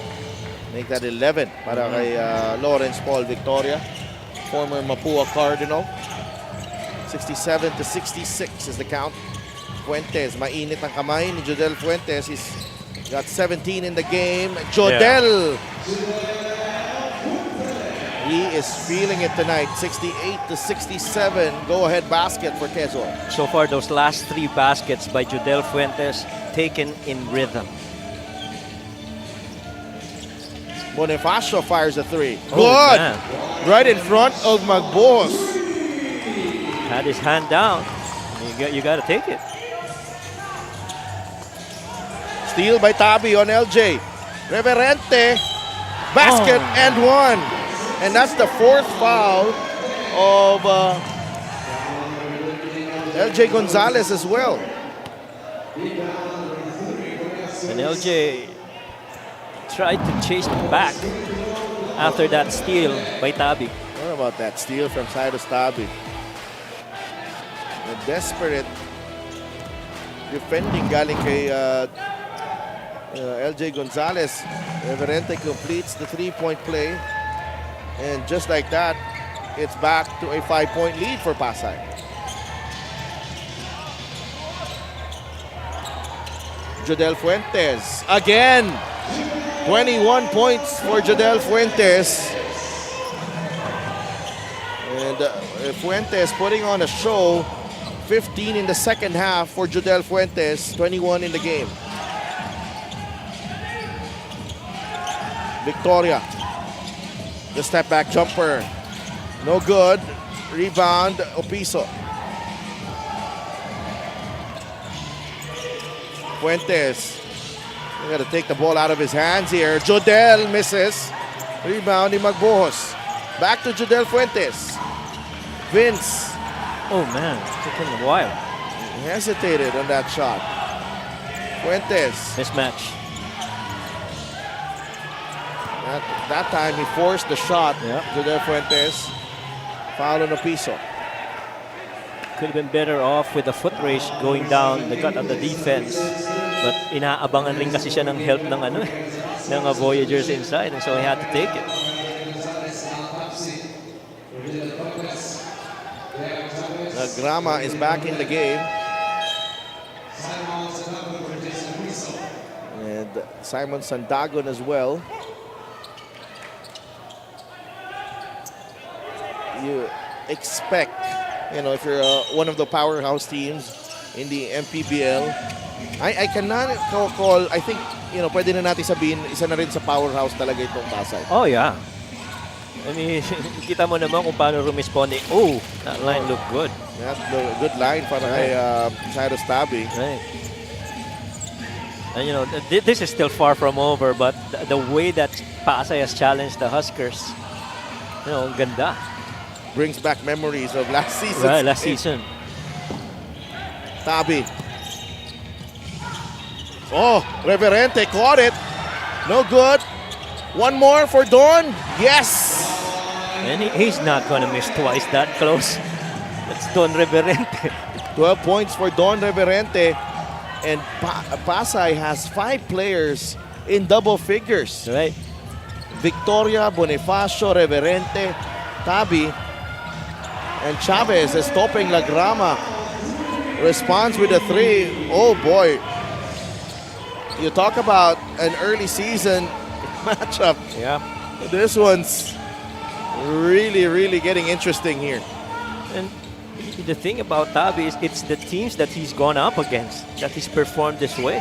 Make that 11 para kay Lawrence Paul Victoria, former Mapua Cardinal. 67-66 is the count. Fuentes, mainit ang kamay ni Jodel Fuentes. He's got 17 in the game. Jodel! He is feeling it tonight. 68-67. Go-ahead basket for Quezon. So far, those last 3 baskets by Jodel Fuentes taken in rhythm. Bonifacio fires a 3. Oh, Good! man. Right in front of Magbos. Had his hand down. You got to take it. Steal by Tabi on LJ. Reverente. Basket and 1. And that's the 4th foul of LJ Gonzalez as well. And LJ tried to chase back after that steal by Tabi. What about that steal from Cyrus Tabi? A desperate defending galing kay LJ Gonzalez. Reverente completes the 3-point play. And just like that, it's back to a 5-point lead for Pasay. Jodel Fuentes again. 21 points for Jodel Fuentes. And Fuentes putting on a show. 15 in the second half for Jodel Fuentes. 21 in the game. Victoria. The step back jumper. No good. Rebound, Opiso. Fuentes. You got to take the ball out of his hands here. Jodel misses. Rebound, Magbuhos. Back to Jodel Fuentes. Vince. Oh man, it took him a while. He hesitated on that shot. Fuentes. Mismatch. That time he forced the shot. Yep. Jodel Fuentes. Foul on Opiso. Could have been better off with the foot race going down the gut of the defense. But inaabangan rin kasi siya ng help ng ng Voyagers inside, and so he had to take it. Grama is back in the game. And Simon Sandagon as well. You expect, if you're one of the powerhouse teams in the MPBL, I cannot call, I think, pwede na natin sabihin, isa na rin sa powerhouse talaga itong Pasay. Oh yeah. I mean, kita mo naman kung paano rumisponde. Oh, that line looked good. That's the good line para kay Cyrus Tabi. Right. And this is still far from over, but the way that Pasay has challenged the Huskers, ang ganda. Brings back memories of last season. Right, last season. Tabi. Oh, Reverente caught it. No good. One more for Don. Yes. And he's not going to miss twice that close. That's Don Reverente. 12 points for Don Reverente. And Pasay has 5 players in double figures. Right. Victoria, Bonifacio, Reverente, Tabi, and Chavez is stopping La Grama. Responds with a 3. Oh boy. You talk about an early season matchup. Yeah. This one's really, really getting interesting here. And the thing about Tabi is it's the teams that he's gone up against that he's performed this way.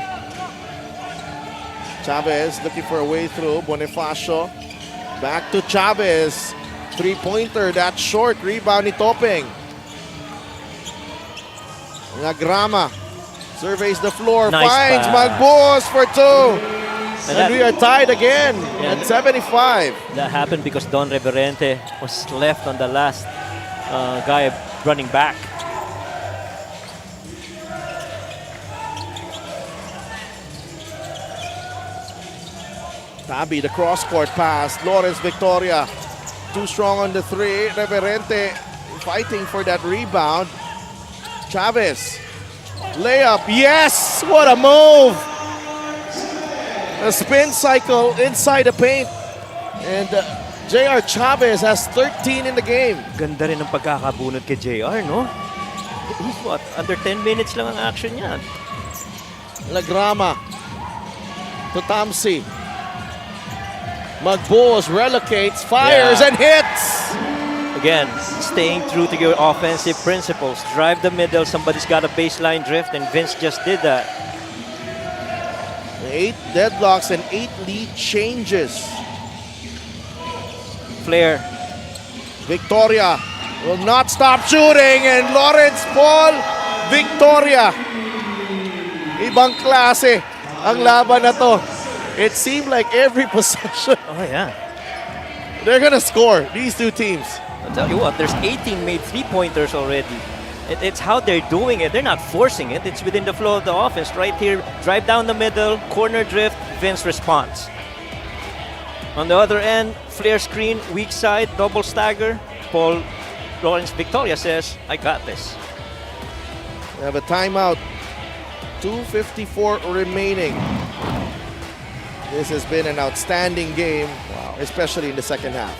Chavez looking for a way through. Bonifacio. Back to Chavez. 3-pointer. That's short. Rebound ni Topeng. Nagrama surveys the floor. Nice finds pass. Magbuhos for 2. And we are tied again at 75. That happened because Don Reverente was left on the last guy running back. Tabi, the cross-court pass. Lawrence Victoria. Too strong on the 3. Reverente fighting for that rebound. Chavez. Layup, yes! What a move! A spin cycle inside the paint. And JR Chavez has 13 in the game. Ganda rin ng pagkakabunod kay JR, no? He's what? Under 10 minutes lang ang action niya. Lagrama to Tamsi. Magbuos relocates, fires, and hits! Again, staying true to your offensive principles. Drive the middle, somebody's got a baseline drift, and Vince just did that. 8 deadlocks and 8 lead changes. Flair. Victoria will not stop shooting, and Lawrence Paul, Victoria. Ibang klase ang laban na to. It seemed like every possession, Oh, yeah. they're gonna score, these two teams. I'll tell you what, there's 18 made three-pointers already. It's how they're doing it. They're not forcing it. It's within the flow of the offense. Right here, drive down the middle, corner drift, Vince responds. On the other end, flare screen, weak side, double stagger. Paul Lawrence Victoria says, I got this. We have a timeout. 2:54 remaining. This has been an outstanding game, especially in the second half.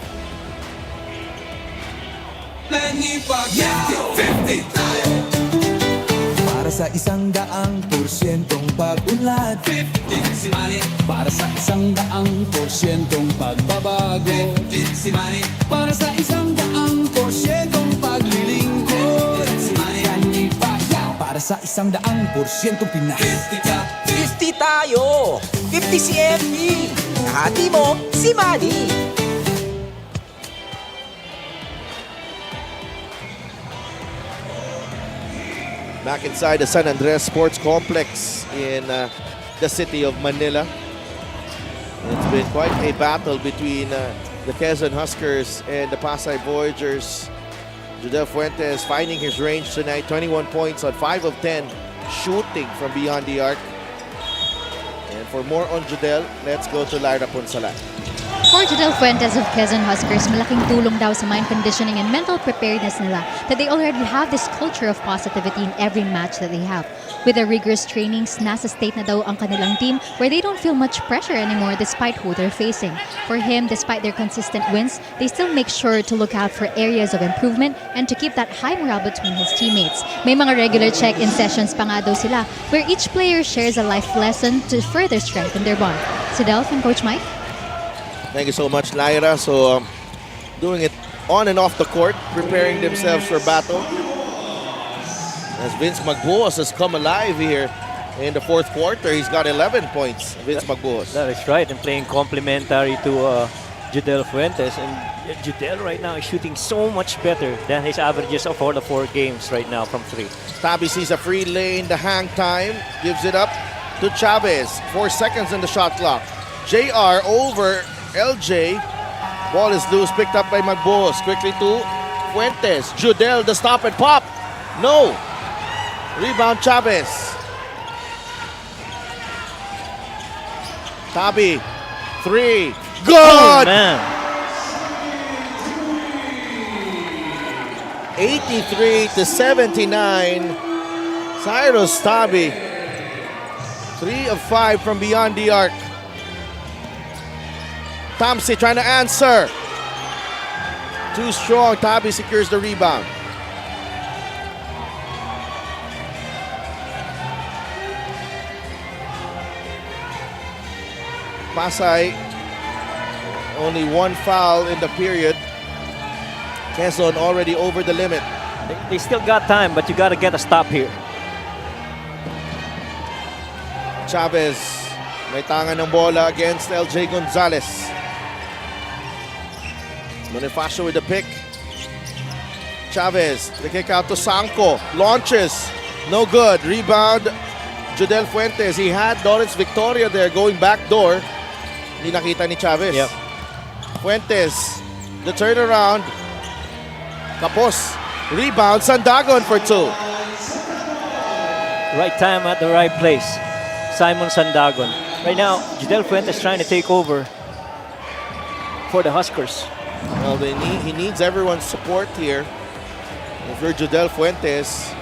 Para sa 100%'ong pag-unlad, 15 si Manny. Para sa 100%'ong pagbabago, 15 si Manny. Para sa 100%'ong paglilingkod, 15 si Manny. Para sa 100%'ong Pinas, 50 tayo! 50 si MD! Kahati mo, si Manny! Back inside the San Andres Sports Complex in the city of Manila. It's been quite a battle between the Quezon Huskers and the Pasay Voyagers. Judel Fuentes finding his range tonight, 21 points on 5 of 10, shooting from beyond the arc. And for more on Judel, let's go to Lyra Punsalan. For Judel Fuentes of Quezon Huskers, malaking tulong daw sa mind conditioning and mental preparedness nila that they already have this culture of positivity in every match that they have. With their rigorous trainings, nasa state na daw ang kanilang team where they don't feel much pressure anymore despite who they're facing. For him, despite their consistent wins, they still make sure to look out for areas of improvement and to keep that high morale between his teammates. May mga regular check-in sessions pa nga daw sila where each player shares a life lesson to further strengthen their bond. Si Delph and Coach Mike? Thank you so much, Lyra. So, doing it on and off the court, preparing themselves for battle. As Vince Magbuos has come alive here in the fourth quarter. He's got 11 points, Vince Magbuos. That is right, and playing complementary to Judel Fuentes. And Judel right now is shooting so much better than his averages of all the 4 games right now from 3. Tabi sees a free lane, the hang time, gives it up to Chavez. 4 seconds on the shot clock. JR over LJ. Ball is loose, picked up by Magbuos. Quickly to Fuentes. Judel, the stop and pop. No. Rebound Chavez. Tabi. 3. Good! Oh, man. 83-79. Cyrus Tabi. 3 of 5 from beyond the arc. Tamsi trying to answer. Too strong. Tabi secures the rebound. Pasay, only 1 foul in the period. Quezon already over the limit. They still got time, but you got to get a stop here. Chavez, may tangan ng bola against LJ Gonzalez. Bonifacio with the pick. Chavez, the kick out to Sanko. Launches, no good. Rebound, Judel Fuentes. He had Lawrence Victoria there going back door. Hindi nakita ni Chavez. Yep. Fuentes, the turnaround. Kapos, rebound, Sandagon for 2. Right time at the right place. Simon Sandagon. Right now, Judel Fuentes trying to take over for the Huskers. Well, he needs everyone's support here. If you're Judel Fuentes,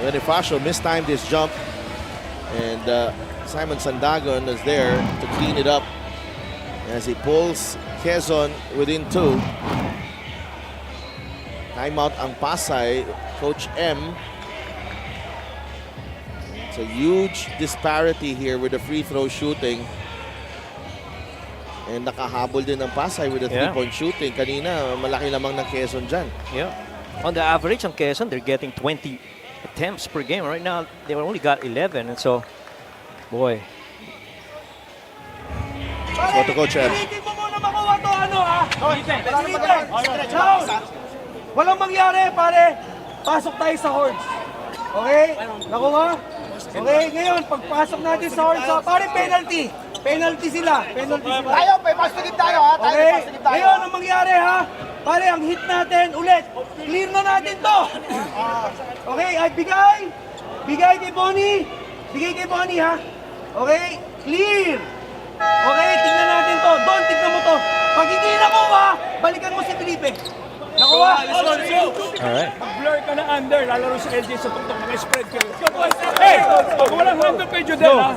Bonifacio mistimed his jump, and Simon Sandagon is there to clean it up as he pulls Quezon within 2. Timeout ang Pasay, Coach M. It's a huge disparity here with the free throw shooting. And nakahabol din ng Pasay with the three-point shooting. Kanina, malaki lamang ng Quezon dyan. Yeah. On the average, on Quezon, they're getting 20 attempts per game. Right now, they only got 11. And so, boy. So to Coach M. Pilitin mo muna makuha to, ano ha? Down! Walang mangyari, pare. Pasok tayo sa horns. Okay? Nakuha? Okay, ngayon, pagpasok natin sa horns, pare, penalty. Penalty sila. Penalty sila. Tayo, may pasigid tayo ha. Tayo, Okay? may pasigid tayo. Ngayon, ang mangyari ha? Pare, ang hit natin ulit. Clear na natin to. Okay, ay bigay. Bigay kay Bonnie. Bigay kay Bonnie ha. Okay, clear. Okay, tingnan natin to. Don, tingnan mo to. Pag hindi nakuha, balikan mo si Felipe. Nakuha. Alright. Mag-blur ka na under. Lalaro si LJ sa tuktok. Naka-spread ka. Hey, pag walang handle kay Jodel ha.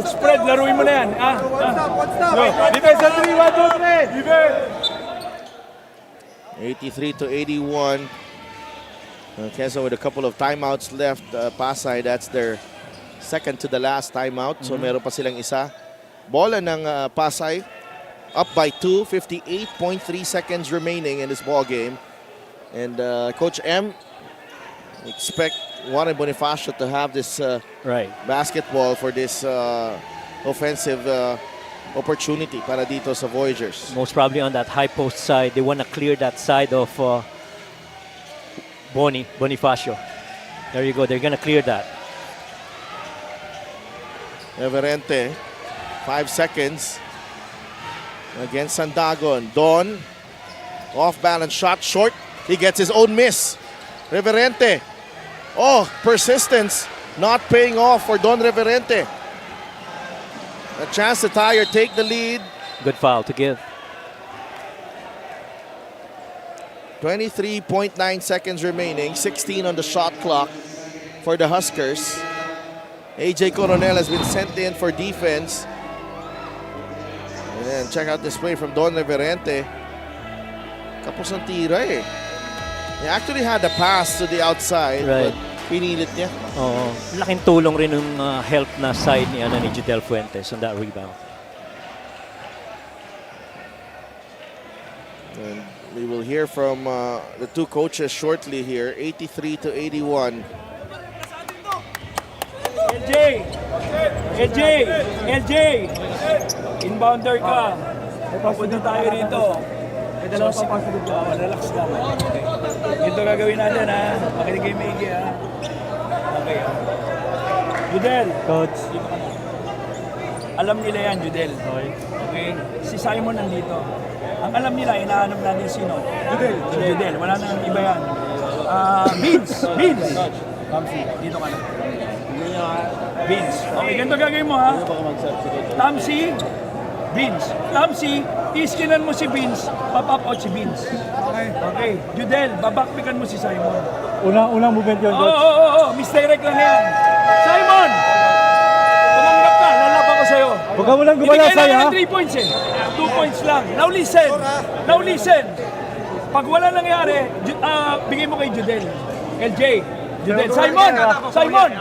Spread, laruin mo na yan. What's up? Defense sa 3, 1, 2, 3. Defense. 83-81. Quezon with a couple of timeouts left. Pasay, that's their second to the last timeout. So meron pa silang isa. Bola ng Pasay. Up by 2, 58.3 seconds remaining in this ball game. And Coach M expect Warren Bonifacio to have this basketball for this offensive opportunity para dito sa Voyagers. Most probably on that high post side. They want to clear that side of Bonifacio. There you go. They're going to clear that. Reverente, 5 seconds against Sandagon. Don, off-balance shot, short. He gets his own miss. Reverente. Oh, persistence not paying off for Don Reverente. A chance to tie or take the lead. Good foul to give. 23.9 seconds remaining. 16 on the shot clock for the Huskers. AJ Coronel has been sent in for defense. And check out this play from Don Reverente. Kapos ng tira eh. He actually had a pass to the outside, but pinilit niya. Oo. Laking tulong rin ng help na side ni Jodel Fuentes on that rebound. And we will hear from the two coaches shortly here. 83-81. LJ! Inbounder ka. Papunta tayo rito. May dalawang papasunod ka. Relax lang. Ito gagawin natin ha. Makinig kayo maigi ha. Okay ha. Jodel. Coach. Alam nila yan, Jodel. Okay? Si Simon nandito. Ang alam nila, hinahanap natin sino? Jodel. Si Jodel. Wala nang iba yan. Vince. Dito ka na. Vince. Okay, ganito gagawin mo ha. Tamsi, Vince. Tamsi, iskinan mo si Vince, pop-up out si Vince. Okay. Jodel, babakpikan mo si Simon. Unang movement yun, Coach. Oo. Misdirect lang yan. Simon! Tumanggap ka, lalaban ko sa'yo. Huwag ka mo lang gumala sa'yo, ha? Hindi 3 points eh. 2 points lang. Now listen. Pag wala nangyari, bigay mo kay Jodel. LJ. Jodel. Simon!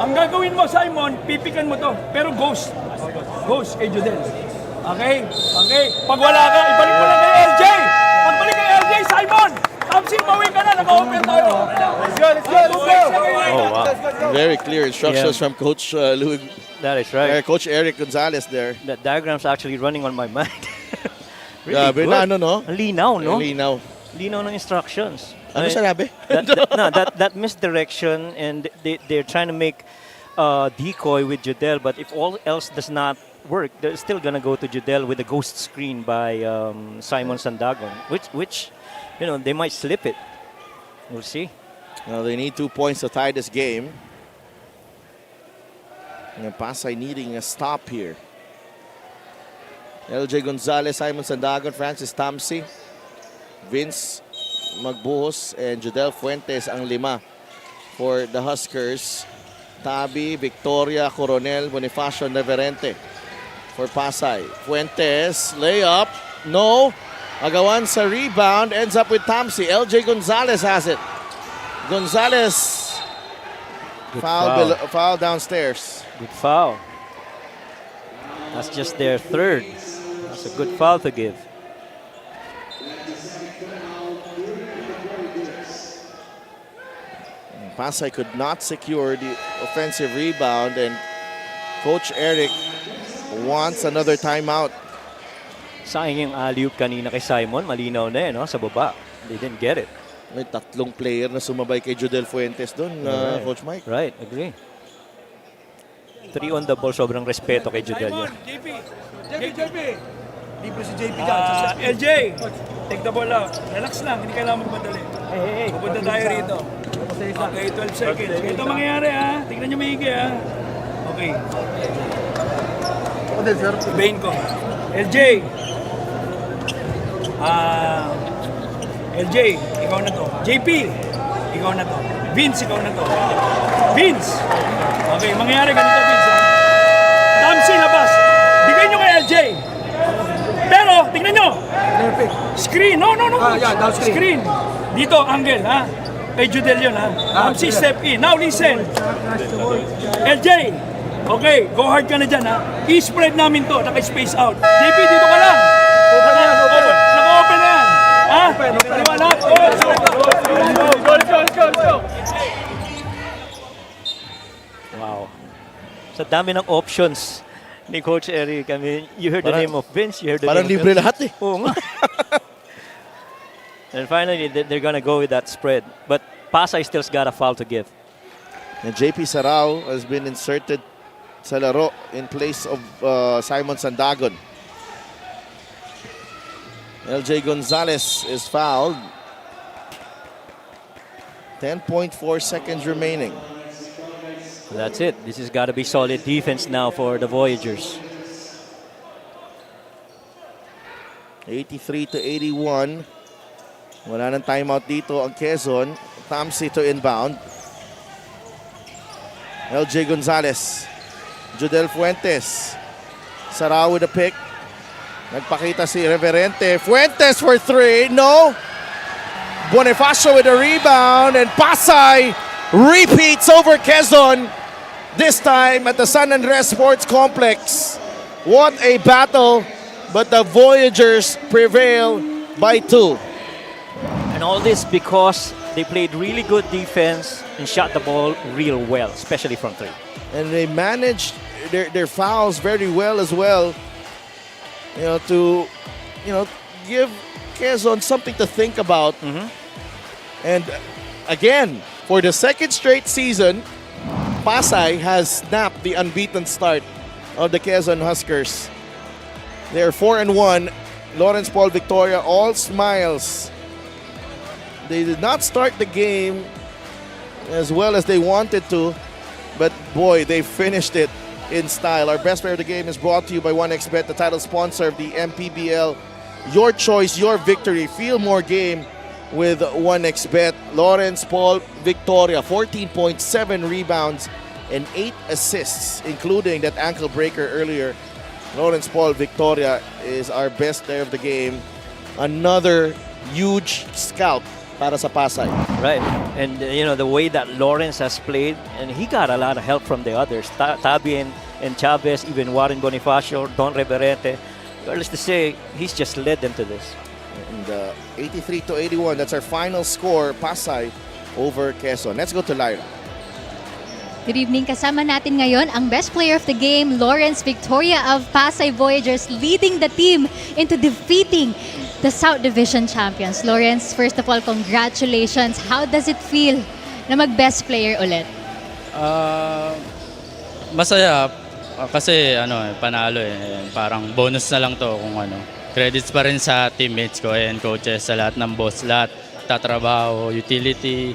Ang gagawin mo, Simon, pipikan mo to. Pero ghost kay Jodel. Okay? Pag wala ka, ibalik mo lang kay LJ! Pagbalik kay LJ, Simon! Tamsi, bawi ka na, naka-open tayo. Let's go! Oh, wow. Very clear instructions from Coach Louis. That is right. Coach Eric Gonzalez there. That diagram's actually running on my mind. Really good. No? Ang linaw, no? Linaw. Linaw ng instructions. Ano sinabi? That misdirection, and they're trying to make decoy with Jodel, but if all else does not work, they're still gonna go to Jodel with a ghost screen by Simon Sandagon, which they might slip it. We'll see. Now they need 2 points to tie this game. And Pasay needing a stop here. LJ Gonzalez, Simon Sandagon, Francis Tamsi, Vince Magbuhos, and Jodel Fuentes ang 5 for the Huskers. Tabi, Victoria, Coronel, Bonifacio, Neverente for Pasay. Fuentes, layup, no. Agawan sa rebound, ends up with Tamsi. LJ Gonzalez has it. Gonzalez, foul downstairs. Good foul. That's just their third. That's a good foul to give. Pasay could not secure the offensive rebound, and Coach Eric wants another timeout. Sayang yung alley-oop kanina kay Simon. Malinaw na no? Sa baba. They didn't get it. May tatlong player na sumabay kay Judel Fuentes doon, Coach Mike. Right, agree. 3 on the ball, sobrang respeto kay Judel yun. JP! Libre si JP dyan. LJ! Take the ball out. Relax lang, hindi kailangan magmadali. Hey. Pupunta tayo rito. Okay, 12 seconds. Ito mangyayari ha. Tingnan nyo maigi ha. Okay. Ibahin ko. LJ! LJ, ikaw na to. JP, ikaw na to. Vince, ikaw na to. Vince! Okay, mangyayari ganito, Vince ha. Tamsi, labas. Bigay nyo kay LJ. Pero, tingnan nyo. Screen, no. Screen. Dito, angle, ha. Kay Judel yun, ha. Tamsi, step in. Now, listen. LJ, okay, go hard ka na dyan, ha. I-spread namin to, naka-space out. JP, dito ka lang. Naka-open na yan. Ha? Liwanag. Let's go. Wow. Sa dami ng options ni Coach Eric. I mean, you heard the name of Vince, you heard the Parang name libre of lahat eh. Oo nga. And finally, they're gonna go with that spread. But Pasay still's got a foul to give. And JP Sarao has been inserted sa laro in place of Simon Sandagon. LJ Gonzalez is fouled. 10.4 seconds remaining. That's it. This has got to be solid defense now for the Voyagers. 83 to 81. Wala nang timeout dito ang Quezon. Tamsi to inbound. LJ Gonzalez. Judel Fuentes. Sarao with a pick. Nagpakita si Reverente. Fuentes for three. No. Bonifacio with a rebound. And Pasay repeats over Quezon. This time at the San Andres Sports Complex. What a battle. But the Voyagers prevail by 2. And all this because they played really good defense and shot the ball real well, especially from 3. And they managed their fouls very well as well. To give Quezon something to think about. And again, for the second straight season, Pasay has snapped the unbeaten start of the Quezon Huskers. They're 4-1. Lawrence Paul Victoria, all smiles. They did not start the game as well as they wanted to, but boy, they finished it in style. Our best player of the game is brought to you by 1xBet, the title sponsor of the MPBL. Your choice, your victory. Feel more game with 1xBet. Lawrence Paul Victoria, 14.7 rebounds and 8 assists, including that ankle breaker earlier. Lawrence Paul Victoria is our best player of the game. Another huge scout para sa Pasay. Right. And, the way that Lawrence has played, and he got a lot of help from the others. Tabi and Chavez, even Warren Bonifacio, Don Reverente. Let's just say, he's just led them to this. And 83 to 81, that's our final score. Pasay over Quezon. Let's go to Lyra. Good evening. Kasama natin ngayon ang best player of the game, Lawrence Victoria of Pasay Voyagers, leading the team into defeating the South Division champions. Lawrence, first of all, congratulations. How does it feel na mag-best player ulit? Masaya kasi panalo parang bonus na lang to kung credits pa rin sa teammates ko and coaches, sa lahat ng boss, lahat tatrabaho, utility.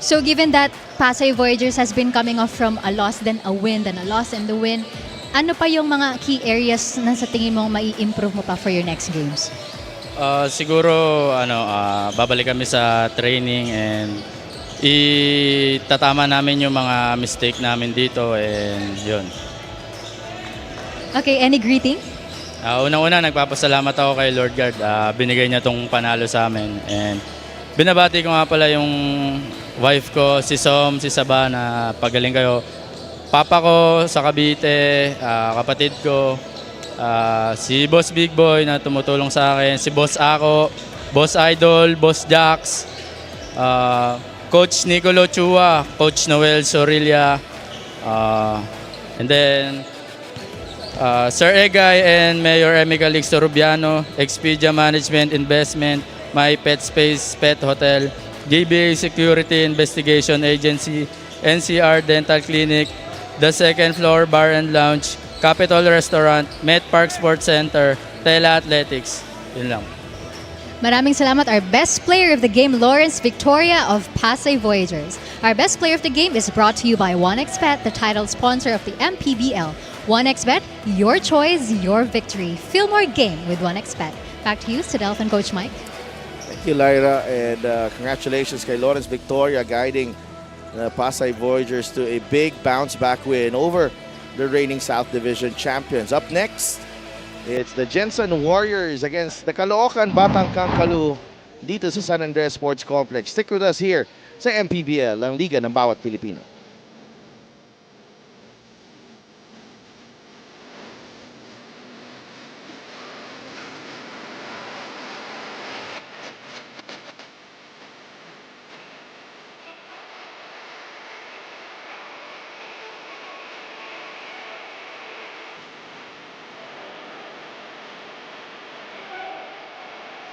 So given that Pasay Voyagers has been coming off from a loss, then a win, then a loss and the win, ano pa yung mga key areas na sa tingin mo mai-improve mo pa for your next games? Siguro babalik kami sa training and itatama namin yung mga mistake namin dito and yun. Okay, any greeting? Unang-una, nagpapasalamat ako kay Lord God. Binigay niya tong panalo sa amin. And binabati ko nga pala yung wife ko, si Som, si Saba, na pagaling kayo. Papa ko sa Cavite, kapatid ko, si Boss Big Boy na tumutulong sa akin, si Boss Ako, Boss Idol, Boss Jax, Coach Nicolo Chua, Coach Noel Sorilla, and then Sir Egay and Mayor Emmy Calixto Rubiano, Expedia Management Investment, My Pet Space Pet Hotel, GBA Security Investigation Agency, NCR Dental Clinic, The Second Floor Bar and Lounge, Capitol Restaurant, Met Park Sports Center, Tela Athletics. Yun lang. Maraming salamat. Our best player of the game, Lawrence Victoria of Pasay Voyagers. Our best player of the game is brought to you by 1xBet, the title sponsor of the MPBL. 1xBet, your choice, your victory. Feel more game with 1xBet. Back to you, Sidelf and Coach Mike. Thank you, Lyra, and congratulations kay Lawrence Victoria guiding the Pasay Voyagers to a big bounce-back win over the reigning South Division champions. Up next, it's the Jensen Warriors against the Caloocan Batang Kangkalu dito sa San Andres Sports Complex. Stick with us here sa MPBL, ang Liga ng Bawat Pilipino.